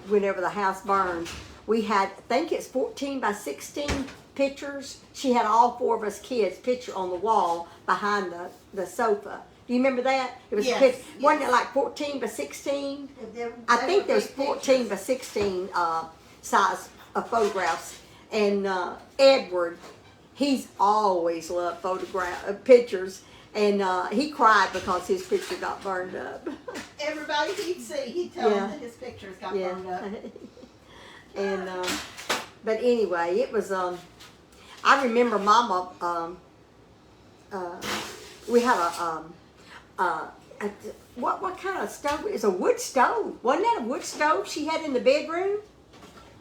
Speaker 2: whenever the house burned, we had, I think it's 14 by 16 pictures. She had all 4 of us kids picture on the wall behind the sofa. Do you remember that? It was
Speaker 1: Yes,
Speaker 2: a picture. Wasn't it
Speaker 1: yes.
Speaker 2: like 14 by 16?
Speaker 1: They
Speaker 2: I
Speaker 1: were
Speaker 2: think there's
Speaker 1: big
Speaker 2: 14
Speaker 1: pictures.
Speaker 2: by 16 size of photographs. And Edward, he's always loved pictures. And he cried because his picture got burned up.
Speaker 1: Everybody he'd see, he'd tell
Speaker 2: Yeah.
Speaker 1: them that his pictures got burned up.
Speaker 2: And but anyway, it was I remember Mama we had what kind of stove? It's a wood stove. Wasn't that a wood stove she had in the bedroom?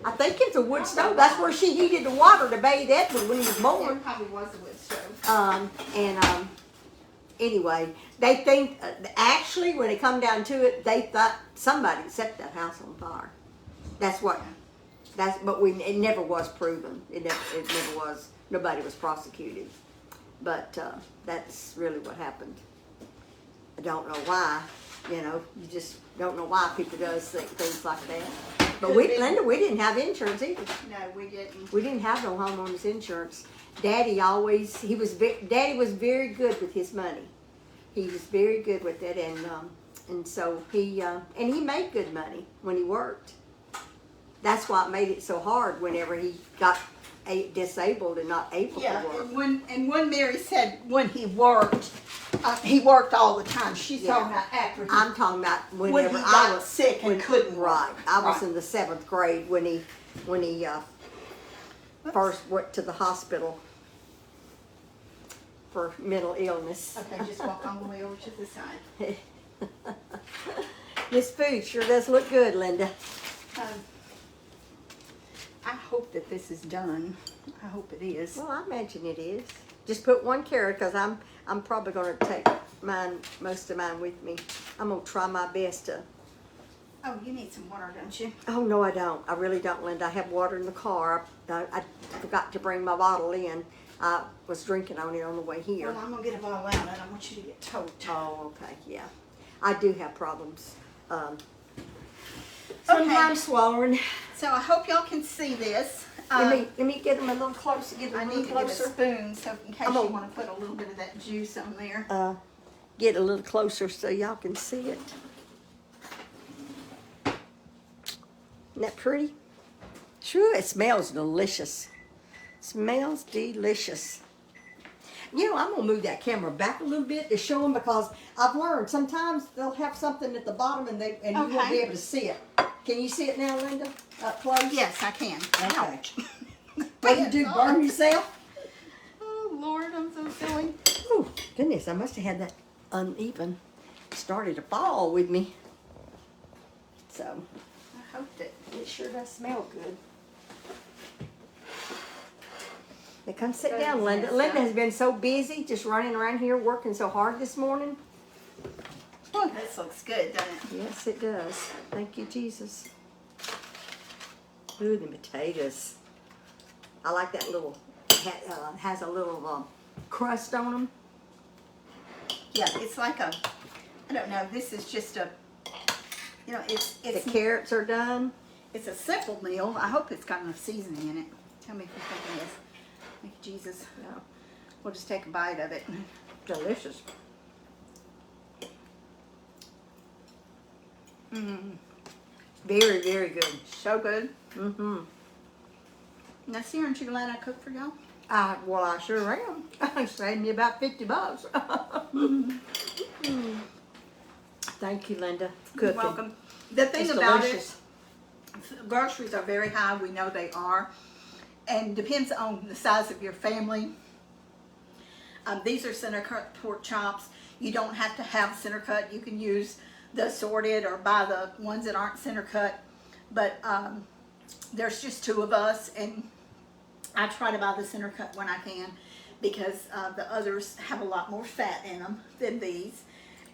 Speaker 2: I think it's a wood stove. That's where she heated the water to bathe Edward when he was born.
Speaker 1: It probably was a wood stove.
Speaker 2: Anyway, they think actually when it come down to it, they thought somebody set that house on fire. It never was proven. It never was. Nobody was prosecuted. But that's really what happened. I don't know why. You just don't know why people does things like that. But Linda, we didn't have insurance either.
Speaker 1: No, we didn't.
Speaker 2: We didn't have no homeowners insurance. Daddy was very good with his money. He was very good with it, and so he made good money when he worked. That's why it made it so hard whenever he got disabled and not able
Speaker 1: Yeah,
Speaker 2: to work.
Speaker 1: and when Mary said when he worked all the time. She's talking about after
Speaker 2: I'm talking about
Speaker 1: when
Speaker 2: whenever
Speaker 1: he
Speaker 2: I
Speaker 1: got
Speaker 2: was
Speaker 1: sick and couldn't work.
Speaker 2: Right, I was
Speaker 1: Right.
Speaker 2: in the 7th grade when he first went to the hospital for mental illness.
Speaker 1: Okay, just walk all the way over to the side.
Speaker 2: This food sure does look good, Linda.
Speaker 1: I hope that this is done. I hope it is.
Speaker 2: Well, I imagine it is. Just put 1 carrot because I'm probably going to take most of mine with me. I'm going to try my best to.
Speaker 1: Oh, you need some water, don't you?
Speaker 2: Oh, no, I don't. I really don't, Linda. I have water in the car. I forgot to bring my bottle in. I was drinking on it on the way here.
Speaker 1: Well, I'm going to get a bottle out and I want you to get tote.
Speaker 2: Oh, okay, yeah. I do have problems. Sometimes swallowing.
Speaker 1: So I hope y'all can see this.
Speaker 2: Let me get them a little closer. Get them
Speaker 1: I
Speaker 2: a
Speaker 1: need
Speaker 2: little
Speaker 1: to get a
Speaker 2: closer.
Speaker 1: spoon so in case
Speaker 2: I'm
Speaker 1: you
Speaker 2: gonna-
Speaker 1: want to put a little bit of that juice on there.
Speaker 2: Get a little closer so y'all can see it. Isn't that pretty? Sure, it smells delicious. Smells delicious. I'm going to move that camera back a little bit to show them because I've learned sometimes they'll have something at the bottom and you won't
Speaker 1: Okay.
Speaker 2: be able to see it. Can you see it now, Linda? Up close?
Speaker 1: Yes, I can.
Speaker 2: Okay. What did you do, burn yourself?
Speaker 1: Oh, Lord, I'm so silly.
Speaker 2: Oh, goodness, I must have had that uneven. Started to fall with me. So,
Speaker 1: I hope that.
Speaker 2: it sure does smell good. Now come sit
Speaker 1: Good,
Speaker 2: down, Linda.
Speaker 1: yes,
Speaker 2: Linda
Speaker 1: sir.
Speaker 2: has been so busy just running around here working so hard this morning.
Speaker 1: Oh, this looks good, doesn't it?
Speaker 2: Yes, it does. Thank you, Jesus. Ooh, the potatoes. I like that little, has a little crust on them.
Speaker 1: Yeah, it's like a, I don't know, this is just a, you know,
Speaker 2: The carrots are done.
Speaker 1: it's a simple meal. I hope it's got enough seasoning in it. Tell me if you think it is. Thank you, Jesus.
Speaker 2: Yeah.
Speaker 1: We'll just take a bite of it.
Speaker 2: Delicious.
Speaker 1: Mm,
Speaker 2: Very, very good.
Speaker 1: so good.
Speaker 2: Mm-hmm.
Speaker 1: Now, see, aren't you glad I cooked for y'all?
Speaker 2: Well, I sure am. Saved me about $50. Thank you, Linda, for
Speaker 1: You're
Speaker 2: cooking.
Speaker 1: welcome. The thing
Speaker 2: It's
Speaker 1: about
Speaker 2: delicious.
Speaker 1: it, groceries are very high. We know they are. And depends on the size of your family. These are center cut pork chops. You don't have to have center cut. You can use the assorted or buy the ones that aren't center cut. But there's just two of us, and I try to buy the center cut when I can because the others have a lot more fat in them than these.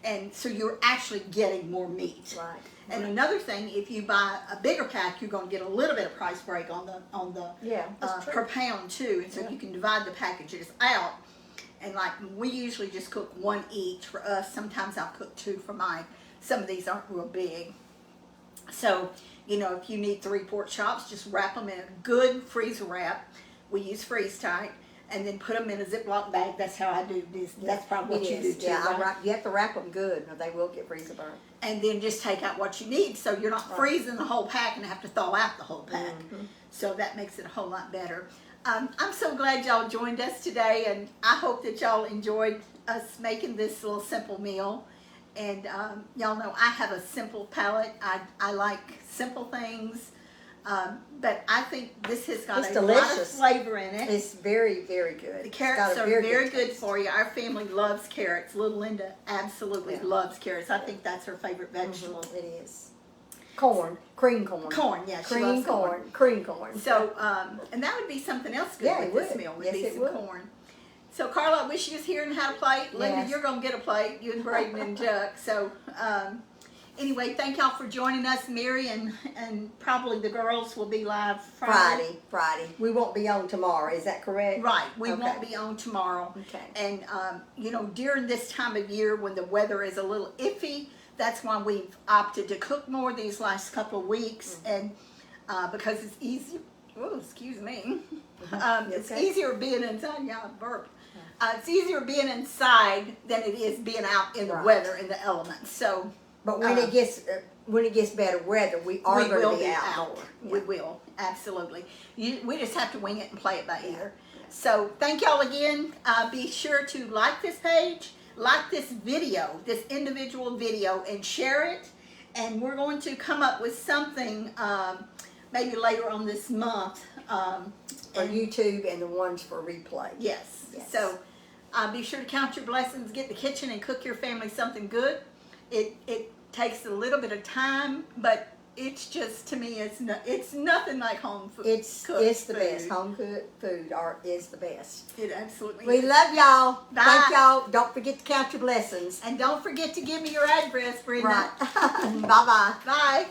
Speaker 1: And so you're actually getting more meat.
Speaker 2: Right.
Speaker 1: And another thing, if you buy a bigger pack, you're going to get a little bit of price break on the
Speaker 2: Yeah, that's true.
Speaker 1: per pound too, and so
Speaker 2: Yeah.
Speaker 1: you can divide the packages out. And like we usually just cook one each for us. Sometimes I'll cook two for mine. Some of these aren't real big, so you know if you need 3 pork chops, just wrap them in a good freezer wrap. We use Freeze Tite, and then put them in a Ziploc bag. That's how I do this. That's probably what
Speaker 2: It
Speaker 1: you
Speaker 2: is.
Speaker 1: do too,
Speaker 2: Yeah,
Speaker 1: right?
Speaker 2: you have to wrap them good or they will get freezer burnt.
Speaker 1: And then just take out what you need, so you're not
Speaker 2: Right.
Speaker 1: freezing the whole pack and have to thaw out the whole pack.
Speaker 2: Mhm.
Speaker 1: So that makes it a whole lot better. I'm so glad y'all joined us today, and I hope that y'all enjoyed us making this little simple meal. And y'all know I have a simple palate. I like simple things, but I think this has got
Speaker 2: It's
Speaker 1: a lot of
Speaker 2: delicious.
Speaker 1: flavor in it.
Speaker 2: It's very, very good.
Speaker 1: The
Speaker 2: It's
Speaker 1: carrots
Speaker 2: got
Speaker 1: are
Speaker 2: a
Speaker 1: very good
Speaker 2: taste.
Speaker 1: for you. Our family loves carrots. Little Linda absolutely
Speaker 2: Yeah.
Speaker 1: loves carrots. I think that's her favorite vegetable.
Speaker 2: Mhm, It is. Corn, cream corn.
Speaker 1: Corn, yeah, she
Speaker 2: Cream
Speaker 1: loves corn.
Speaker 2: corn, cream corn.
Speaker 1: So, and that would be something else good
Speaker 2: Yeah,
Speaker 1: with
Speaker 2: it
Speaker 1: this
Speaker 2: would.
Speaker 1: meal. Would
Speaker 2: Yes,
Speaker 1: be
Speaker 2: it
Speaker 1: some
Speaker 2: would.
Speaker 1: corn. So, Carla, I wish you was here and had a plate. Linda,
Speaker 2: Yes.
Speaker 1: you're gonna get a plate. You and Braden and Chuck. So, anyway, thank y'all for joining us. Mary and probably the girls will be live
Speaker 2: Friday. We won't be on tomorrow. Is that correct?
Speaker 1: Right, we
Speaker 2: Okay.
Speaker 1: won't be on tomorrow.
Speaker 2: Okay.
Speaker 1: And, you know, during this time of year when the weather is a little iffy, that's why we've opted to cook more these last couple of weeks. And because it's easier, oh, excuse me. It's
Speaker 2: okay?
Speaker 1: easier being inside, yeah, I burped. It's easier being inside than it is being out in the
Speaker 2: Right.
Speaker 1: weather, in the elements. So
Speaker 2: But when it gets better weather, we are
Speaker 1: we
Speaker 2: going
Speaker 1: will
Speaker 2: to
Speaker 1: be
Speaker 2: be out
Speaker 1: out.
Speaker 2: more.
Speaker 1: We will, absolutely. We just have to wing it and play it by ear. So thank y'all again. Be sure to like this page, like this video, this individual video, and share it. And we're going to come up with something maybe later on this month.
Speaker 2: For YouTube and the ones for replay.
Speaker 1: Yes.
Speaker 2: Yes.
Speaker 1: So be sure to count your blessings, get in the kitchen and cook your family something good. It takes a little bit of time, but it's just, to me, it's nothing like home food.
Speaker 2: It's
Speaker 1: cooked
Speaker 2: the
Speaker 1: food.
Speaker 2: best. Home cooked food is the best.
Speaker 1: It absolutely
Speaker 2: We
Speaker 1: is.
Speaker 2: love y'all.
Speaker 1: Bye.
Speaker 2: Thank y'all. Don't forget to count your blessings.
Speaker 1: And don't forget to give me your address, Brenda.
Speaker 2: Right. Bye-bye.
Speaker 1: Bye.